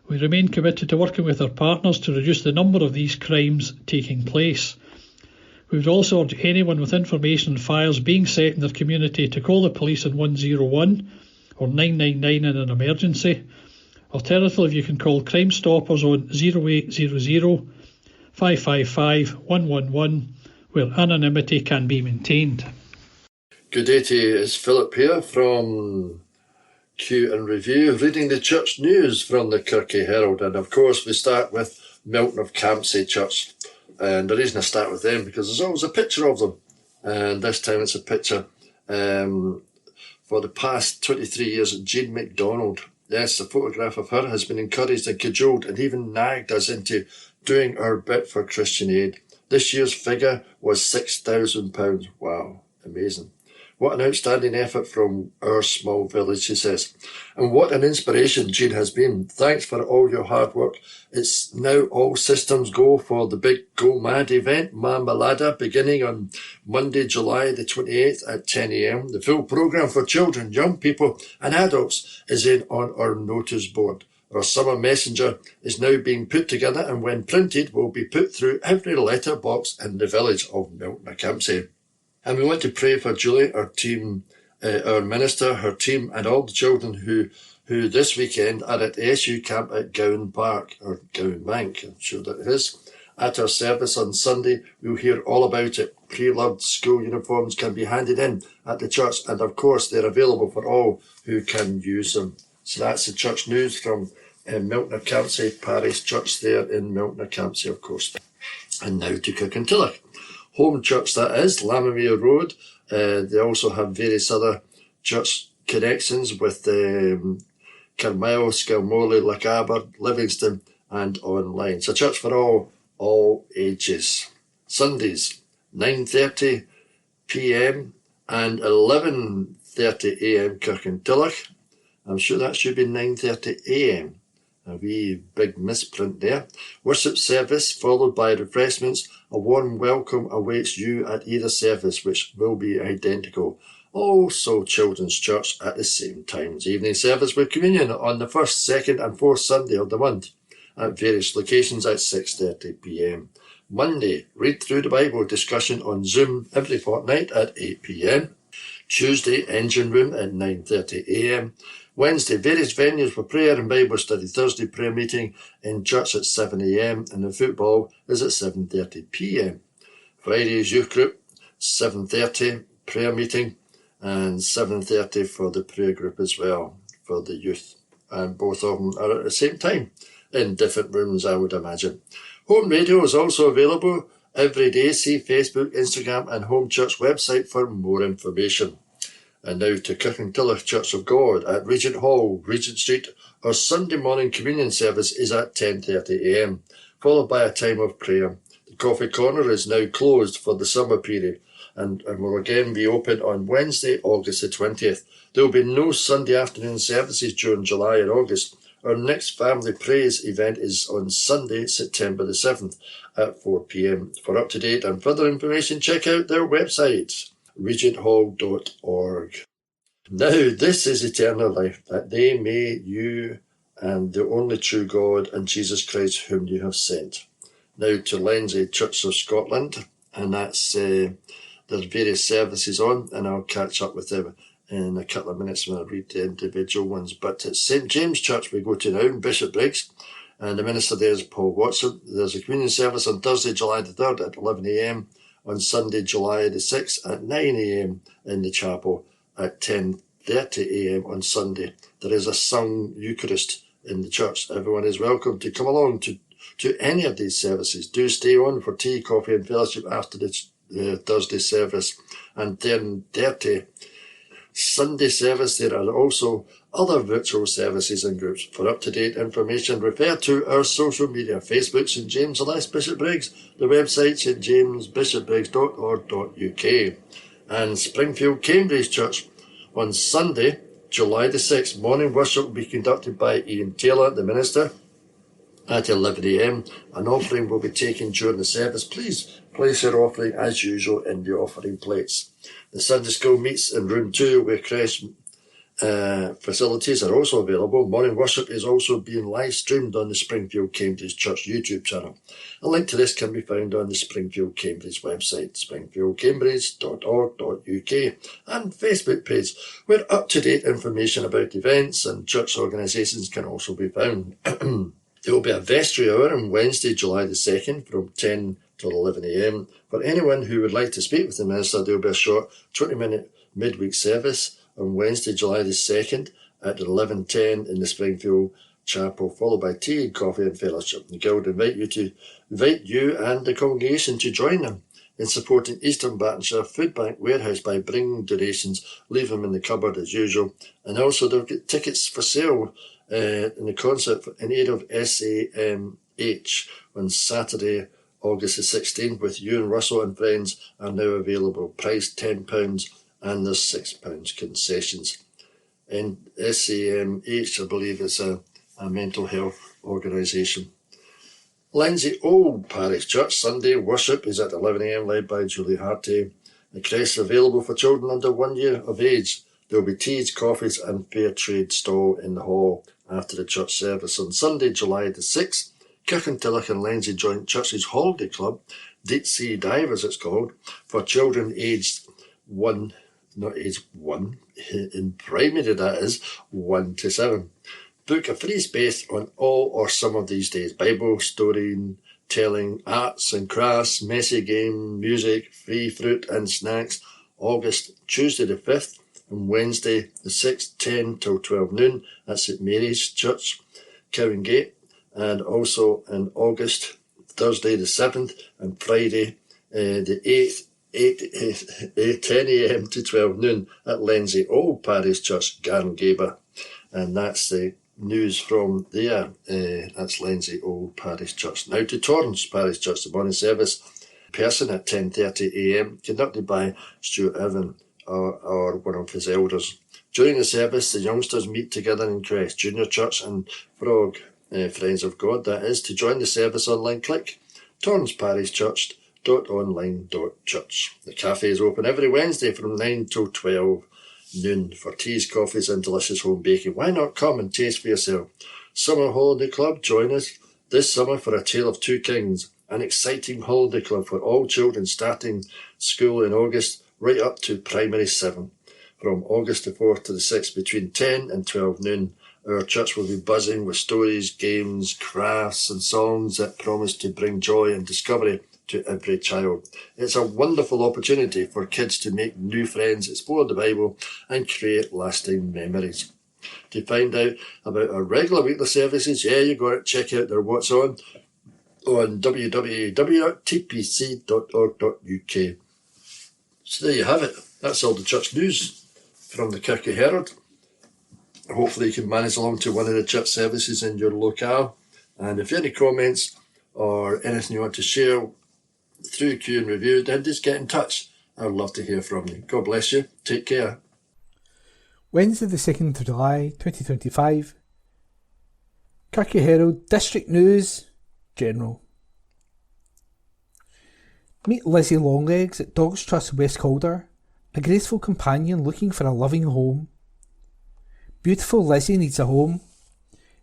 We remain committed to working with our partners to reduce the number of these crimes taking place. We would also urge anyone with information on fires being set in their community to call the police on 101 or 999 in an emergency. Alternatively, you can call Crime Stoppers on 0800 555 111, where anonymity can be maintained. Good day to you, it's Philip here from Q and Review, reading the church news from the Kirkintilloch Herald. And of course, we start with Milton of Campsie Church. And the reason I start with them, because there's always a picture of them. And this time it's a picture for the past 23 years, Jean MacDonald Yes, a photograph of her has been encouraged and cajoled and even nagged us into doing our bit for Christian Aid. This year's figure was £6,000. Wow, amazing. What an outstanding effort from our small village, she says. And what an inspiration Jean has been. Thanks for all your hard work. It's now all systems go for the big Go Mad event, Marmalada, beginning on Monday, July the 28th at 10 a.m. The full programme for children, young people and adults is in on our notice board. Our summer messenger is now being put together and when printed will be put through every letter box in the village of Milton. And we want to pray for Julie, our team, our minister, her team, and all the children who this weekend are at SU camp at Gowan Park, or Gowan Bank, I'm sure that it is. At our service on Sunday, we'll hear all about it. Pre-loved school uniforms can be handed in at the church, and of course they're available for all who can use them. So that's the church news from Milton Campsie Parish Church there in Milton Campsie, of course. And now to Kirkintilloch. Home church, that is, Lammermuir Road. They also have various other church connections with Carmyle, Skelmorley, Lochaber, Livingston and online. So church for all ages. Sundays, 9:30 p.m. and 11:30 a.m. Kirkintilloch. I'm sure that should be 9:30 a.m. A wee big misprint there. Worship service followed by refreshments. A warm welcome awaits you at either service, which will be identical. Also children's church at the same times. Evening service with communion on the first, second and fourth Sunday of the month at various locations at 6:30 p.m. Monday, read through the Bible discussion on Zoom every fortnight at 8 p.m. Tuesday, engine room at 9:30 a.m. Wednesday, various venues for prayer and Bible study. Thursday, prayer meeting in church at 7 a.m. and the football is at 7:30 p.m. Friday's youth group, 7:30 prayer meeting and 7:30 for the prayer group as well for the youth. And both of them are at the same time in different rooms, I would imagine. Home radio is also available every day. See Facebook, Instagram and Home Church website for more information. And now to Kirkintilloch Church of God at Regent Hall, Regent Street. Our Sunday morning communion service is at 10:30 a.m, followed by a time of prayer. The coffee corner is now closed for the summer period and will again be open on Wednesday, August the 20th. There will be no Sunday afternoon services during July and August. Our next family praise event is on Sunday, September the 7th at 4 p.m. For up-to-date and further information, check out their website, regenthall.org. Now this is eternal life, that they may you and the only true God and Jesus Christ whom you have sent. Now to Lindsay Church of Scotland, and that's there's various services on, and I'll catch up with them in a couple of minutes when I read the individual ones. But at St James Church we go to now in Bishopbriggs, and the minister there is Paul Watson. There's a communion service on Thursday, July the 3rd at 11 a.m, on Sunday, July the 6th at 9 a.m. in the chapel, at 10:30 a.m. on Sunday. There is a sung Eucharist in the church. Everyone is welcome to come along to any of these services. Do stay on for tea, coffee and fellowship after the Thursday service. And 10:30 Sunday service. There are also other virtual services and groups. For up-to-date information, refer to our social media, Facebook St James Celeste Bishopbriggs, the website stjamesbishopbriggs.org.uk, and Springfield Cambridge Church. On Sunday, July the 6th, morning worship will be conducted by Ian Taylor, the minister, at 11 a.m. An offering will be taken during the service. Please place your offering as usual in the offering plates. The Sunday school meets in room 2 where creche facilities are also available. Morning worship is also being live streamed on the Springfield Cambridge Church YouTube channel. A link to this can be found on the Springfield Cambridge website, springfieldcambridge.org.uk, and Facebook page, where up-to-date information about events and church organisations can also be found. There will be a vestry hour on Wednesday, July the 2nd from 10 till 11 a.m. For anyone who would like to speak with the minister, there will be a short 20-minute midweek service on Wednesday, July the 2nd at 11:10 in the Springfield Chapel, followed by tea and coffee and fellowship. The Guild invite you and the congregation to join them in supporting Eastern Bartonshire Food Bank Warehouse by bringing donations, leave them in the cupboard as usual, and also they'll get tickets for sale in the concert in aid of SAMH on Saturday, August the 16th, with Ewan Russell and friends, are now available. Price £10 and there's £6 concessions. And SAMH, I believe, is a mental health organisation. Lindsay Old Parish Church, Sunday worship is at 11 a.m, led by Julie Harty. The crests are available for children under 1 year of age. There will be teas, coffees and fair trade stall in the hall after the church service. On Sunday, July the 6th, Kirkintilloch and Lindsay Joint Churches Holiday Club, Deep Sea Dive as it's called, for children aged 1, not aged 1, in primary that is, 1 to 7. Book a free space on all or some of these days. Bible, storytelling, arts and crafts, messy game, music, free fruit and snacks. Tuesday the 5th and Wednesday the 6th, 10 till 12 noon at St Mary's Church, Cowan Gate. And also in August, Thursday the 7th and Friday the 8th, 10 a.m. to 12 noon at Lindsay Old Parish Church, Garngaba. And that's the news from there. That's Lindsay Old Parish Church. Now to Torrance Parish Church, the morning service person at 10:30 a.m, conducted by Stuart Evan or one of his elders. During the service, the youngsters meet together in Crest Junior Church and Frog Friends of God, that is. To join the service online, click torranceparishchurch.online.church. The cafe is open every Wednesday from 9 till 12 noon for teas, coffees and delicious home baking. Why not come and taste for yourself? Summer Holiday Club, join us this summer for A Tale of Two Kings, an exciting holiday club for all children starting school in August right up to primary 7. From August the 4th to the 6th between 10 and 12 noon. Our church will be buzzing with stories, games, crafts and songs that promise to bring joy and discovery to every child. It's a wonderful opportunity for kids to make new friends, explore the Bible and create lasting memories. To find out about our regular weekly services, you got to check out their What's On www.tpc.org.uk. So there you have it. That's all the church news from the Kirky Herald. Hopefully you can manage along to one of the church services in your locale. And if you have any comments or anything you want to share through Q and Review, then just get in touch. I'd love to hear from you. God bless you. Take care. Wednesday the 2nd of July 2025. Kirky Herald District News General. Meet Lizzie Longlegs at Dogs Trust West Calder, a graceful companion looking for a loving home. Beautiful Lizzie needs a home.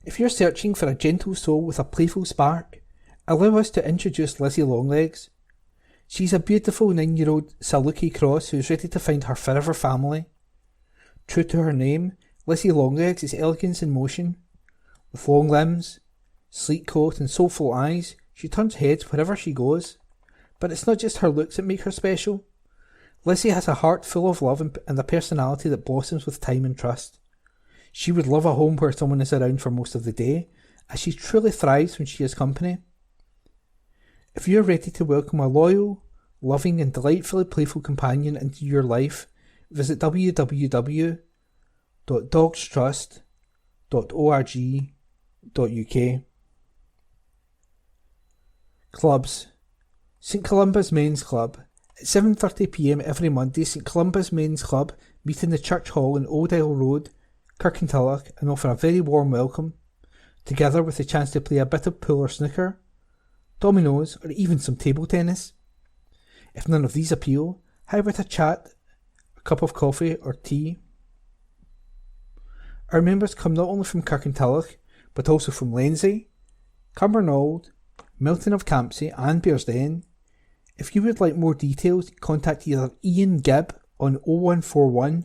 If you're searching for a gentle soul with a playful spark, allow us to introduce Lizzie Longlegs. She's a beautiful 9-year-old Saluki cross who's ready to find her forever family. True to her name, Lizzie Longlegs is elegance in motion. With long limbs, sleek coat and soulful eyes, she turns heads wherever she goes. But it's not just her looks that make her special. Lizzie has a heart full of love and a personality that blossoms with time and trust. She would love a home where someone is around for most of the day, as she truly thrives when she has company. If you are ready to welcome a loyal, loving and delightfully playful companion into your life, visit www.dogstrust.org.uk. Clubs. St Columba's Men's Club. At 7:30 p.m. every Monday, St Columba's Men's Club meet in the Church Hall in Old Isle Road, Kirkintilloch, and offer a very warm welcome, together with the chance to play a bit of pool or snooker, dominoes, or even some table tennis. If none of these appeal, how about a chat, a cup of coffee or tea? Our members come not only from Kirkintilloch, but also from Lindsay, Cumbernauld, Milton of Campsie and Bearsden. If you would like more details, contact either Ian Gibb on 0141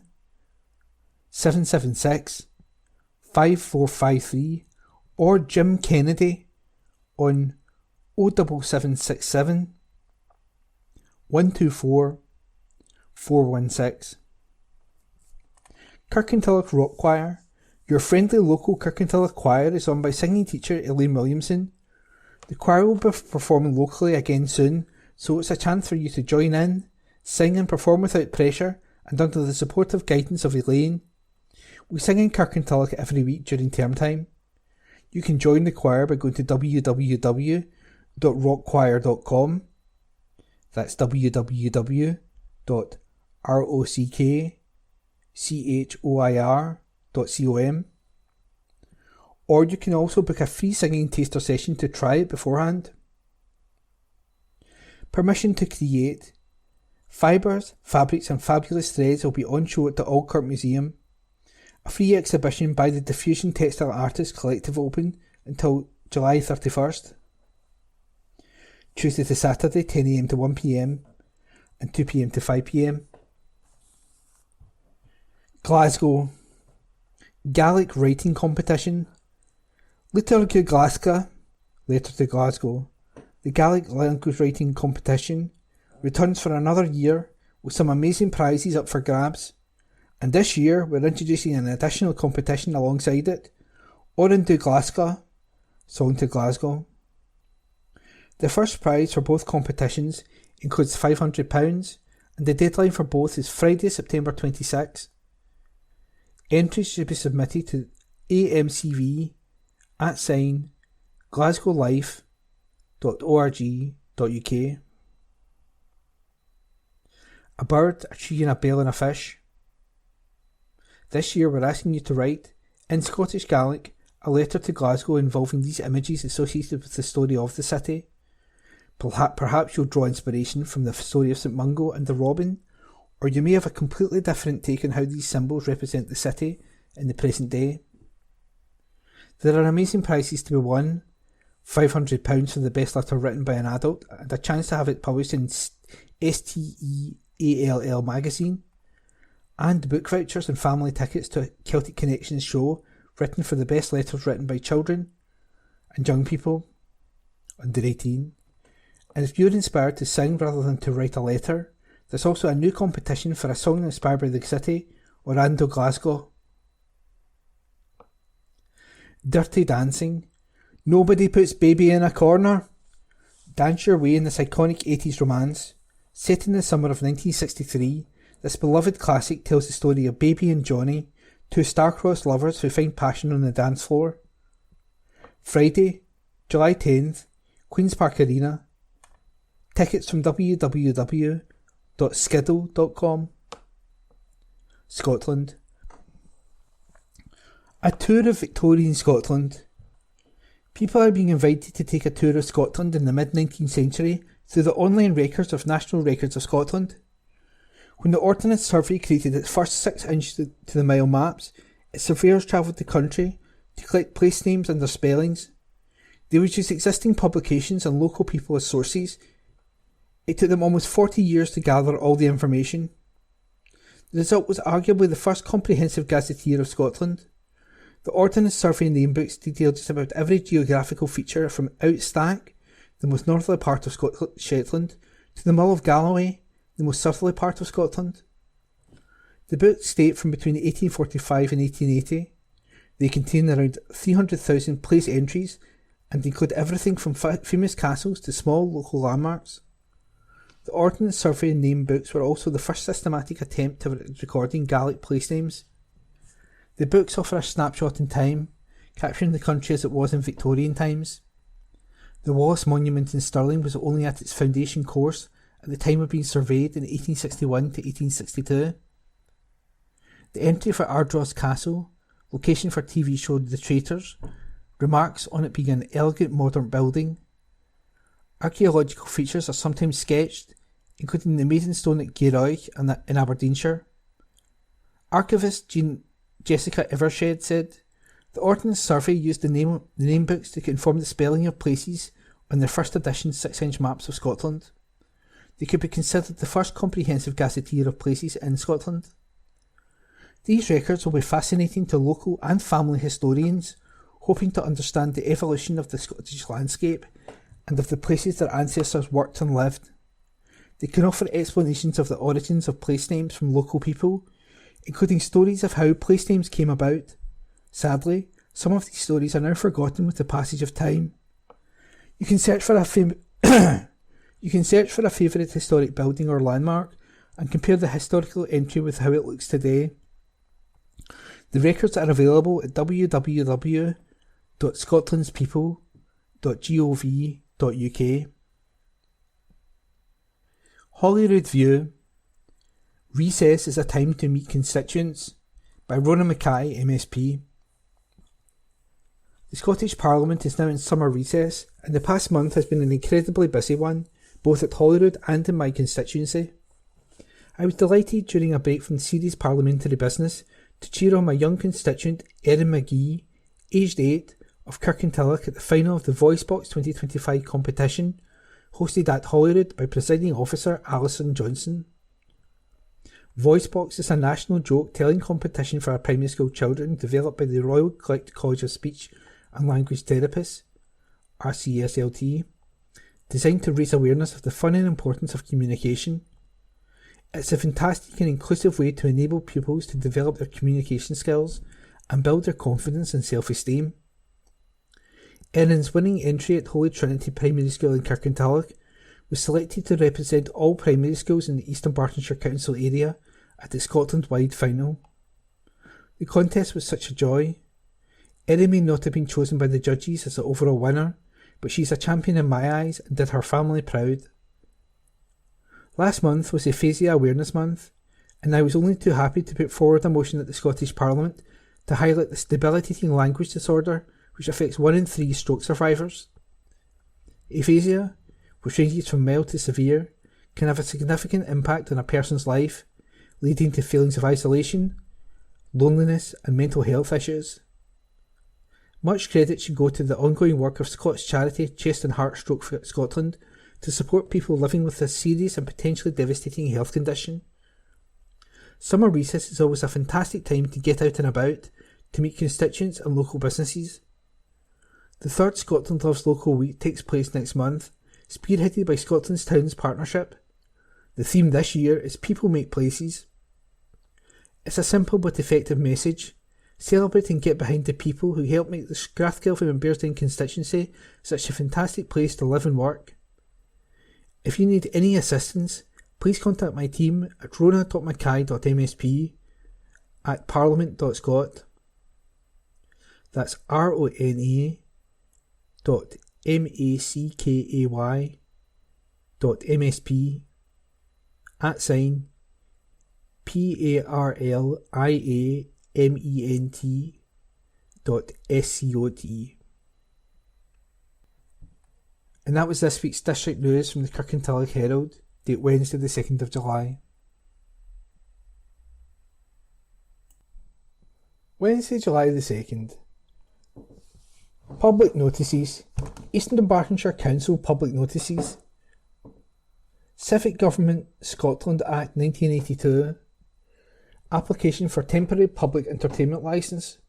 776 5453 or Jim Kennedy on 07767 124 416. Kirkintilloch Rock Choir. Your friendly local Kirkintilloch choir is on by singing teacher Elaine Williamson. The choir will be performing locally again soon, so it's a chance for you to join in, sing and perform without pressure and under the supportive guidance of Elaine. We sing in Kirkintilloch every week during term time. You can join the choir by going to www.rockchoir.com. That's www.rockchoir.com. Or you can also book a free singing taster session to try it beforehand. Permission to create. Fibres, fabrics and fabulous threads will be on show at the Aldkirk Museum. A free exhibition by the Diffusion Textile Artists Collective open until July 31st. Tuesday to Saturday 10am to 1pm and 2pm to 5pm. Glasgow. Gaelic Writing Competition. Letter to Glasgow. Letter to Glasgow. The Gaelic Language Writing Competition returns for another year with some amazing prizes up for grabs. And this year we're introducing an additional competition alongside it. Oran to Glasgow. Song to Glasgow. The first prize for both competitions includes £500 and the deadline for both is Friday, September 26. Entries should be submitted to amcv@glasgowlife.org.uk. A bird, a tree and a bell and a fish. This year we're asking you to write, in Scottish Gaelic, a letter to Glasgow involving these images associated with the story of the city. Perhaps you'll draw inspiration from the story of St Mungo and the Robin, or you may have a completely different take on how these symbols represent the city in the present day. There are amazing prizes to be won, £500 for the best letter written by an adult and a chance to have it published in STEALL magazine, and book vouchers and family tickets to a Celtic Connections show written for the best letters written by children and young people under 18. And if you're inspired to sing rather than to write a letter, there's also a new competition for a song inspired by the city or Ando Glasgow. Dirty Dancing. Nobody puts baby in a corner. Dance your way in this iconic 80s romance. Set in the summer of 1963, this beloved classic tells the story of Baby and Johnny, two star-crossed lovers who find passion on the dance floor. Friday, July 10th, Queen's Park Arena. Tickets from www.skiddle.com. Scotland. A tour of Victorian Scotland. People are being invited to take a tour of Scotland in the mid-19th century through the online records of National Records of Scotland. When the Ordnance Survey created its first 6-inch to the mile maps, its surveyors travelled the country to collect place names and their spellings. They would use existing publications and local people as sources. It took them almost 40 years to gather all the information. The result was arguably the first comprehensive gazetteer of Scotland. The Ordnance Survey namebooks detailed just about every geographical feature from Outstack, the most northerly part of Shetland, to the Mull of Galloway, the most southerly part of Scotland. The books date from between 1845 and 1880. They contain around 300,000 place entries and include everything from famous castles to small local landmarks. The Ordnance Survey name books were also the first systematic attempt at recording Gaelic place names. The books offer a snapshot in time, capturing the country as it was in Victorian times. The Wallace Monument in Stirling was only at its foundation course at the time of being surveyed in 1861 to 1862. The entry for Ardross Castle, location for TV show The Traitors, remarks on it being an elegant modern building. Archaeological features are sometimes sketched, including the Maiden Stone at Gayroig in Aberdeenshire. Archivist Jessica Evershed said, "The Ordnance Survey used the name books to inform the spelling of places on their first edition 6-inch maps of Scotland. They could be considered the first comprehensive gazetteer of places in Scotland. These records will be fascinating to local and family historians, hoping to understand the evolution of the Scottish landscape and of the places their ancestors worked and lived. They can offer explanations of the origins of place names from local people, including stories of how place names came about. Sadly, some of these stories are now forgotten with the passage of time. You can search for a favourite historic building or landmark and compare the historical entry with how it looks today. The records are available at www.ordnance.org. www.scotlandspeople.gov.uk. Holyrood View. Recess is a time to meet constituents, by Rona Mackay, MSP. The Scottish Parliament is now in summer recess, and the past month has been an incredibly busy one, both at Holyrood and in my constituency. I was delighted during a break from serious parliamentary business to cheer on my young constituent Erin McGee, aged 8, of Kirkintilloch at the final of the VoiceBox 2025 competition, hosted at Holyrood by Presiding Officer Alison Johnson. VoiceBox is a national joke-telling competition for our primary school children developed by the Royal College of Speech and Language Therapists, RCSLT, designed to raise awareness of the fun and importance of communication. It's a fantastic and inclusive way to enable pupils to develop their communication skills and build their confidence and self-esteem. Erin's winning entry at Holy Trinity Primary School in Kirkintilloch was selected to represent all primary schools in the Eastern Bartonshire Council area at the Scotland-wide final. The contest was such a joy. Erin may not have been chosen by the judges as the overall winner, but she's a champion in my eyes and did her family proud. Last month was Aphasia Awareness Month, and I was only too happy to put forward a motion at the Scottish Parliament to highlight this debilitating language disorder which affects 1 in 3 stroke survivors. Aphasia, which ranges from mild to severe, can have a significant impact on a person's life, leading to feelings of isolation, loneliness and mental health issues. Much credit should go to the ongoing work of Scots charity Chest and Heart Stroke Scotland to support people living with this serious and potentially devastating health condition. Summer recess is always a fantastic time to get out and about, to meet constituents and local businesses. The 3rd Scotland Loves Local Week takes place next month, spearheaded by Scotland's Towns Partnership. The theme this year is People Make Places. It's a simple but effective message. Celebrate and get behind the people who help make the Strathkelvin and Bearsden constituency such a fantastic place to live and work. If you need any assistance, please contact my team at rona.mackay.msp at parliament.scot. That's rona.mackay.msp @parliament.scot. And that was this week's district news from the Kirkintilloch Herald, date Wednesday the 2nd of July. Wednesday, July the 2nd. Public notices. Eastern Bartonshire Council public notices. Civic Government Scotland Act 1982. Application for temporary public entertainment licence.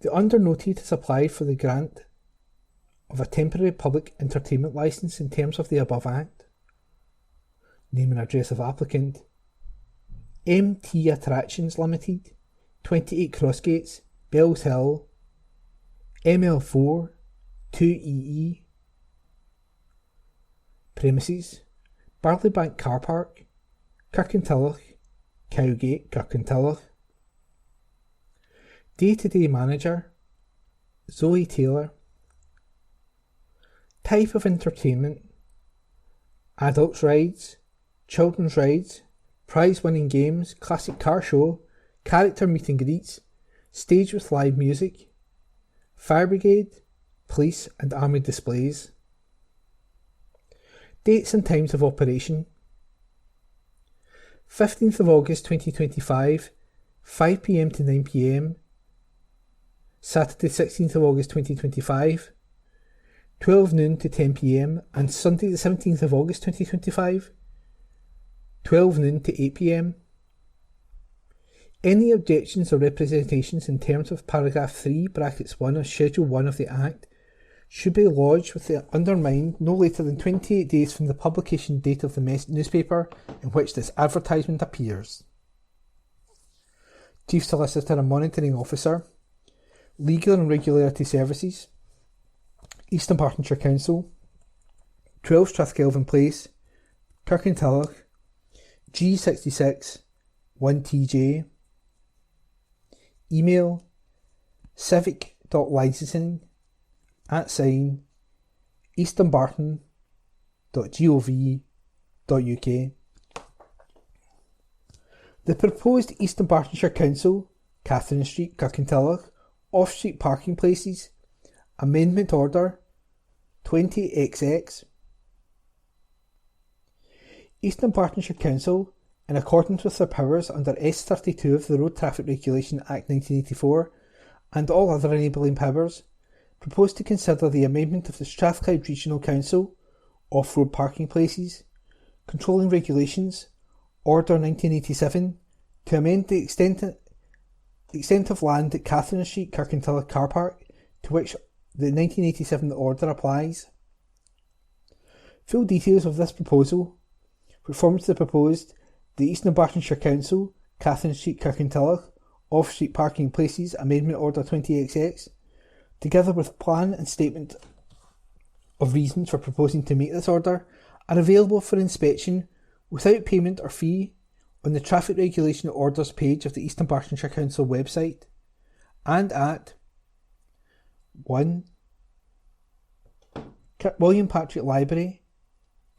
The under-noted has applied for the grant of a temporary public entertainment licence in terms of the above Act. Name and address of applicant: MT Attractions Limited, 28 Crossgates, Bells Hill, ML4 2EE. Premises: Barleybank Car Park, Kirkintilloch, Cowgate, Kirkintilloch. Day-to-day manager: Zoe Taylor. Type of entertainment: adults rides, children's rides, prize-winning games, classic car show, character meet and greets, stage with live music, fire brigade, police and army displays. Dates and times of operation: 15th of August 2025, 5pm to 9pm. Saturday 16th of August 2025, 12 noon to 10pm, and Sunday the 17th of August 2025, 12 noon to 8pm. Any objections or representations in terms of paragraph 3 brackets 1 of schedule 1 of the Act should be lodged with the undermined no later than 28 days from the publication date of the newspaper in which this advertisement appears. Chief Solicitor and Monitoring Officer, Legal and Regularity Services, Eastern Bartonshire Council, 12 Strathkelvin Place, Kirkintilloch, G66 1TJ. Email: civic licensing@easternbarton.gov.uk. The proposed East Bartonshire Council, Catherine Street, Kirkintilloch, off-street parking places, Amendment Order 20XX. Eastern Bartonshire Council, in accordance with their powers under S32 of the Road Traffic Regulation Act 1984 and all other enabling powers, propose to consider the amendment of the Strathclyde Regional Council, off-road parking places, controlling regulations, Order 1987, to amend the extent of land at Catherine Street, Kirkintilloch car park, to which the 1987 order applies. Full details of this proposal, which forms the Eastern Bartonshire Council, Catherine Street, Kirkintilloch, off-street parking places, Amendment Order 20XX, together with plan and statement of reasons for proposing to make this order, are available for inspection without payment or fee on the Traffic Regulation Orders page of the Eastern Bartonshire Council website and at 1. William Patrick Library,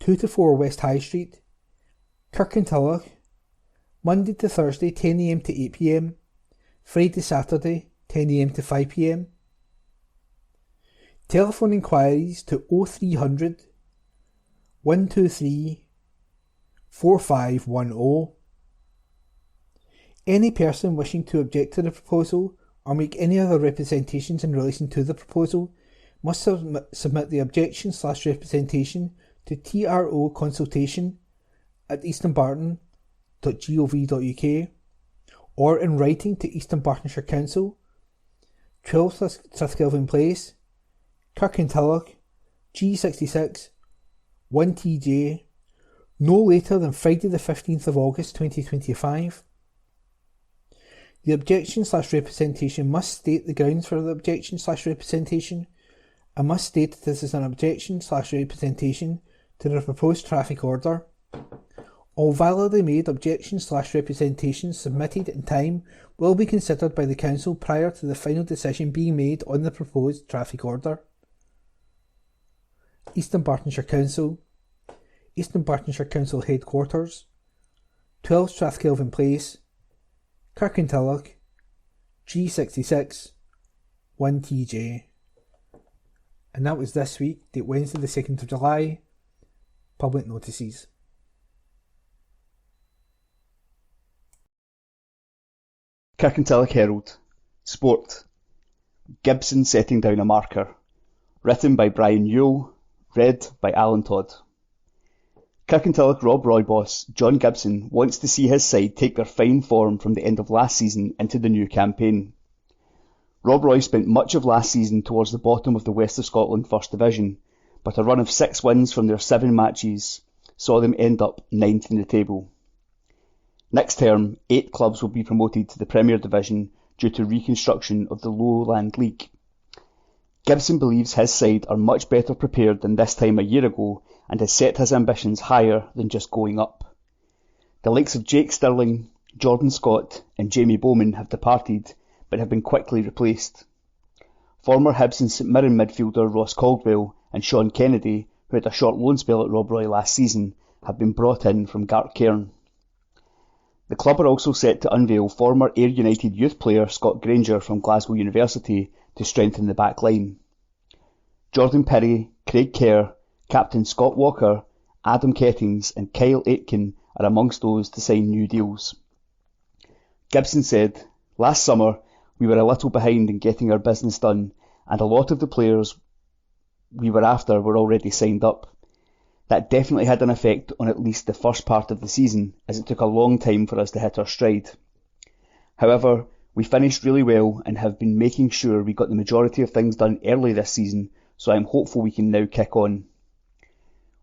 2 to 4 West High Street, Kirkintilloch, Monday to Thursday 10am to 8pm, Friday Saturday 10am to 5pm. Telephone inquiries to 0300 123 4510. Any person wishing to object to the proposal or make any other representations in relation to the proposal must submit the objection/representation to TRO consultation@easternbarton.gov.uk or in writing to Eastern Bartonshire Council, 12 Strathkelvin Place, Kirkintilloch, G66 1TJ, no later than Friday the 15th of August 2025. The objection/representation must state the grounds for the objection/representation and must state that this is an objection/representation to the proposed traffic order. All validly made objections/representations submitted in time will be considered by the Council prior to the final decision being made on the proposed traffic order. Eastern Bartonshire Council, Eastern Bartonshire Council Headquarters, 12 Strathkelvin Place, Kirkintilloch, G66 1TJ. And that was this week, date Wednesday the 2nd of July. Public notices. Kirkintilloch Herald. Sport. Gibson setting down a marker. Written by Brian Yule. Read by Alan Todd. Kirkintilloch Rob Roy boss John Gibson wants to see his side take their fine form from the end of last season into the new campaign. Rob Roy spent much of last season towards the bottom of the West of Scotland First Division, but a run of 6 wins from their 7 matches saw them end up 9th in the table. Next term, 8 clubs will be promoted to the Premier Division due to reconstruction of the Lowland League. Gibson believes his side are much better prepared than this time a year ago and has set his ambitions higher than just going up. The likes of Jake Stirling, Jordan Scott and Jamie Bowman have departed but have been quickly replaced. Former Hibs and St Mirren midfielder Ross Caldwell and Sean Kennedy, who had a short loan spell at Rob Roy last season, have been brought in from Gartcairn. The club are also set to unveil former Ayr United youth player Scott Granger from Glasgow University to strengthen the back line. Jordan Perry, Craig Kerr, Captain Scott Walker, Adam Kettings and Kyle Aitken are amongst those to sign new deals. Gibson said, "Last summer we were a little behind in getting our business done and a lot of the players we were after were already signed up. That definitely had an effect on at least the first part of the season, as it took a long time for us to hit our stride. However, we finished really well and have been making sure we got the majority of things done early this season, so I am hopeful we can now kick on.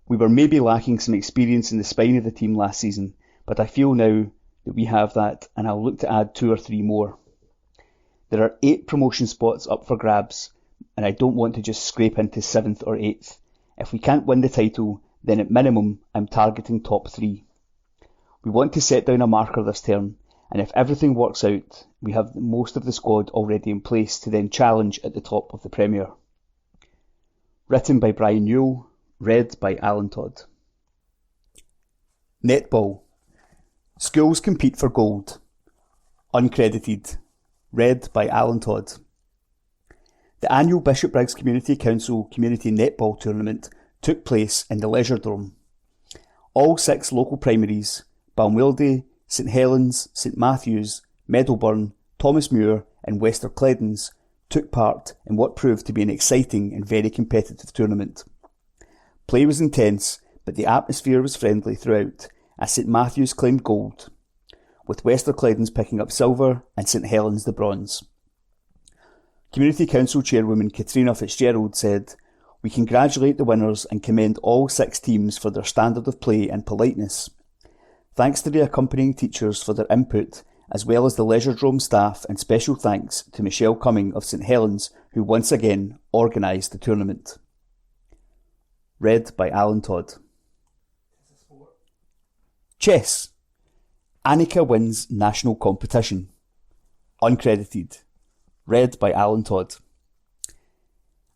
We were maybe lacking some experience in the spine of the team last season, but I feel now that we have that and I'll look to add 2 or 3 more. There are 8 promotion spots up for grabs, and I don't want to just scrape into 7th or 8th. If we can't win the title, then at minimum I'm targeting top 3. We want to set down a marker this term, and if everything works out, we have most of the squad already in place to then challenge at the top of the Premier. Written by Brian Yule, read by Alan Todd. Netball. Schools compete for gold. Uncredited. Read by Alan Todd. The annual Bishopbriggs Community Council Community Netball Tournament took place in the Leisure Dome. All 6 local primaries, Balmwildy, St Helens, St Matthews, Meadowburn, Thomasmuir and Wester Cleddons took part in what proved to be an exciting and very competitive tournament. Play was intense, but the atmosphere was friendly throughout, as St Matthews claimed gold, with Wester Cleddons picking up silver and St Helens the bronze. Community Council Chairwoman Katrina Fitzgerald said, "We congratulate the winners and commend all 6 teams for their standard of play and politeness. Thanks to the accompanying teachers for their input, as well as the Leisure Dome staff, and special thanks to Michelle Cumming of St Helens, who once again organised the tournament." Read by Alan Todd. Chess. Annika wins national competition. Uncredited. Read by Alan Todd.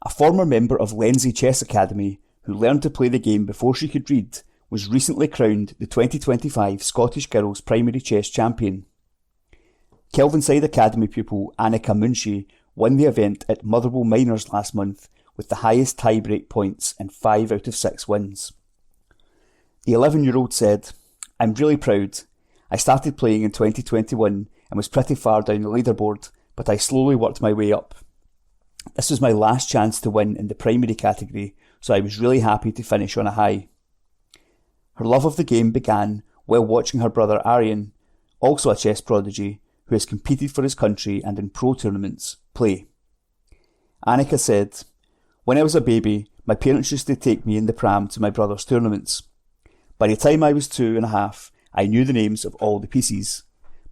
A former member of Lenzie Chess Academy, who learned to play the game before she could read, was recently crowned the 2025 Scottish Girls Primary Chess Champion. Kelvinside Academy pupil Annika Munshi won the event at Motherwell Minors last month with the highest tie-break points and 5 out of 6 wins. The 11-year-old said, "I'm really proud. I started playing in 2021 and was pretty far down the leaderboard, but I slowly worked my way up. This was my last chance to win in the primary category, so I was really happy to finish on a high." Her love of the game began while watching her brother Aryan, also a chess prodigy, who has competed for his country and in pro tournaments, play. Annika said, "When I was a baby, my parents used to take me in the pram to my brother's tournaments. By the time I was 2.5, I knew the names of all the pieces.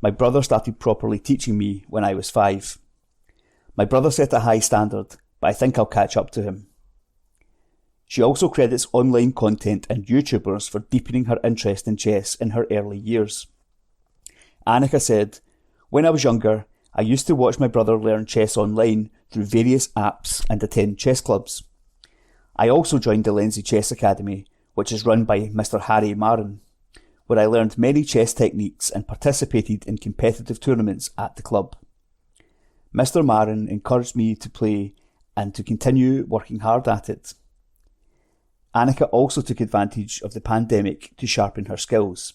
My brother started properly teaching me when I was 5. My brother set a high standard, but I think I'll catch up to him." She also credits online content and YouTubers for deepening her interest in chess in her early years. Annika said, "When I was younger, I used to watch my brother learn chess online through various apps and attend chess clubs. I also joined the Lenzie Chess Academy, which is run by Mr. Harry Marin, where I learned many chess techniques and participated in competitive tournaments at the club. Mr. Marin encouraged me to play and to continue working hard at it." Annika also took advantage of the pandemic to sharpen her skills.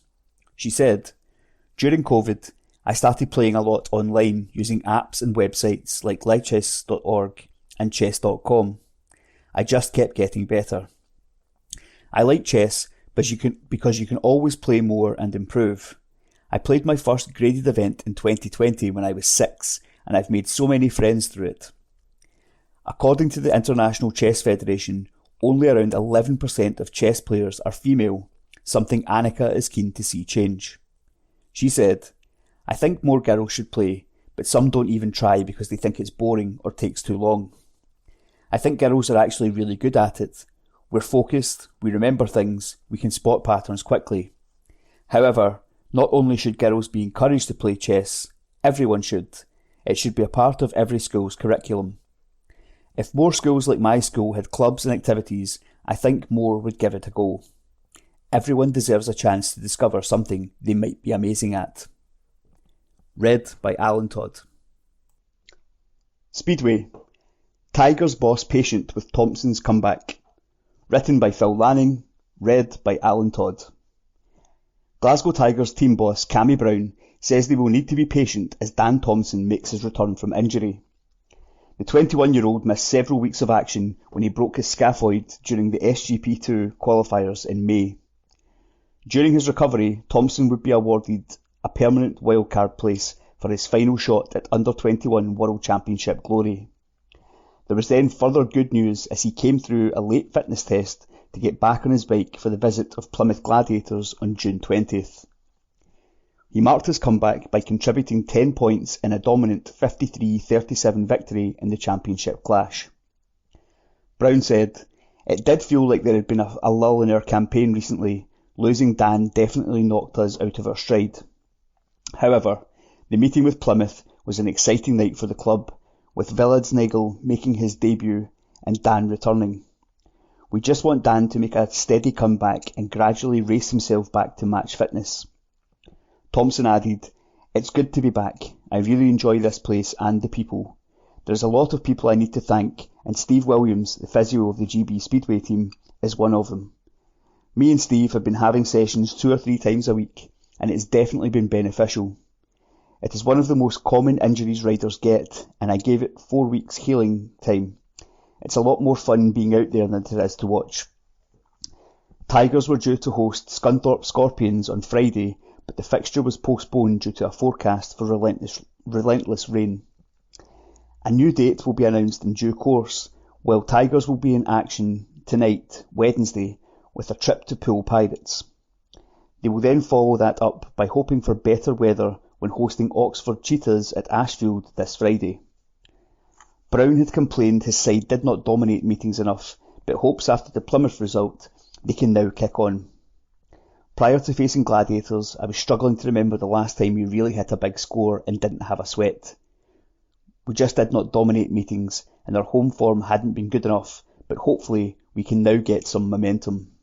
She said, "During COVID, I started playing a lot online using apps and websites like livechess.org and chess.com. I just kept getting better. I like chess because you can always play more and improve. I played my first graded event in 2020 when I was 6, and I've made so many friends through it." According to the International Chess Federation, only around 11% of chess players are female, something Annika is keen to see change. She said, "I think more girls should play, but some don't even try because they think it's boring or takes too long. I think girls are actually really good at it. We're focused, we remember things, we can spot patterns quickly. However, not only should girls be encouraged to play chess, everyone should. It should be a part of every school's curriculum. If more schools like my school had clubs and activities, I think more would give it a go. Everyone deserves a chance to discover something they might be amazing at." Read by Alan Todd. Speedway. Tigers boss patient with Thompson's comeback. Written by Phil Lanning. Read by Alan Todd. Glasgow Tigers team boss Cammy Brown says they will need to be patient as Dan Thompson makes his return from injury. The 21-year-old missed several weeks of action when he broke his scaphoid during the SGP2 qualifiers in May. During his recovery, Thompson would be awarded a permanent wildcard place for his final shot at Under-21 World Championship glory. There was then further good news as he came through a late fitness test to get back on his bike for the visit of Plymouth Gladiators on June 20th. He marked his comeback by contributing 10 points in a dominant 53-37 victory in the championship clash. Brown said, "It did feel like there had been a lull in our campaign recently. Losing Dan definitely knocked us out of our stride. However, The meeting with Plymouth was an exciting night for the club, with Villadznagel making his debut and Dan returning. We just want Dan to make a steady comeback and gradually race himself back to match fitness. Thompson added, "It's good to be back. I really enjoy this place and the people. There's a lot of people I need to thank, and Steve Williams, the physio of the GB Speedway team, is one of them. Me and Steve have been having sessions 2 or 3 times a week, and it's definitely been beneficial. It is one of the most common injuries riders get, and I gave it 4 weeks healing time. It's a lot more fun being out there than it is to watch." Tigers were due to host Scunthorpe Scorpions on Friday, but the fixture was postponed due to a forecast for relentless rain. A new date will be announced in due course, while Tigers will be in action tonight, Wednesday, with a trip to Poole Pirates. They will then follow that up by hoping for better weather when hosting Oxford Cheetahs at Ashfield this Friday. Brown had complained his side did not dominate meetings enough, but hopes after the Plymouth result they can now kick on. Prior to facing Gladiators, I was struggling to remember the last time we really hit a big score and didn't have a sweat. We just did not dominate meetings, and our home form hadn't been good enough, but hopefully we can now get some momentum.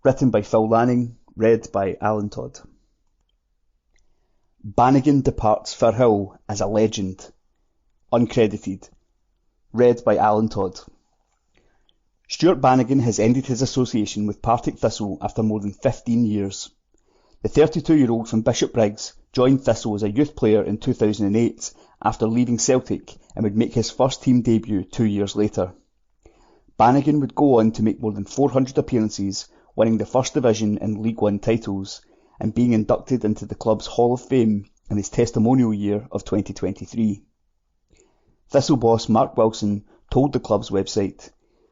Written by Phil Lanning, read by Alan Todd. Bannigan departs Firhill as a legend. Uncredited. Read by Alan Todd. Stuart Bannigan has ended his association with Partick Thistle after more than 15 years. The 32-year-old from Bishopbriggs joined Thistle as a youth player in 2008 after leaving Celtic and would make his first team debut 2 years later. Bannigan would go on to make more than 400 appearances, winning the First Division and League One titles, and being inducted into the club's Hall of Fame in his testimonial year of 2023. Thistle boss Mark Wilson told the club's website,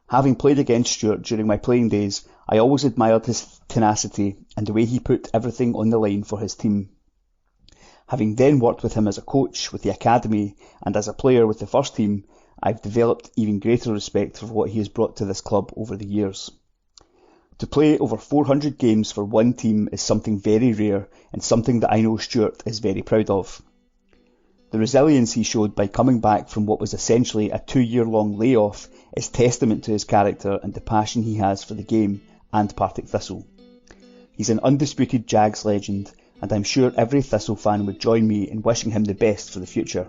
"Having played against Stuart during my playing days, I always admired his tenacity and the way he put everything on the line for his team. Having then worked with him as a coach with the academy and as a player with the first team, I've developed even greater respect for what he has brought to this club over the years. To play over 400 games for one team is something very rare and something that I know Stuart is very proud of. The resilience he showed by coming back from what was essentially a 2-year-long layoff is testament to his character and the passion he has for the game and Partick Thistle. He's an undisputed Jags legend, and I'm sure every Thistle fan would join me in wishing him the best for the future."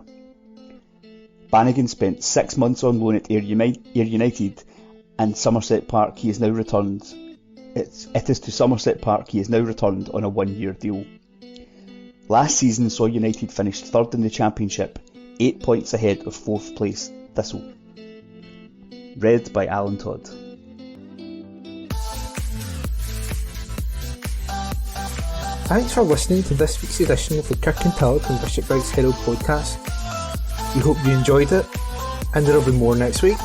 Bannigan spent 6 months on loan at Ayr United and Somerset Park. He is now returned. It is to Somerset Park he is now returned on a 1-year deal. Last season saw United finish 3rd in the Championship, 8 points ahead of 4th place Thistle. Read by Alan Todd. Thanks for listening to this week's edition of the Kirkintilloch and Bishopbriggs Herald podcast. We hope you enjoyed it, and there will be more next week.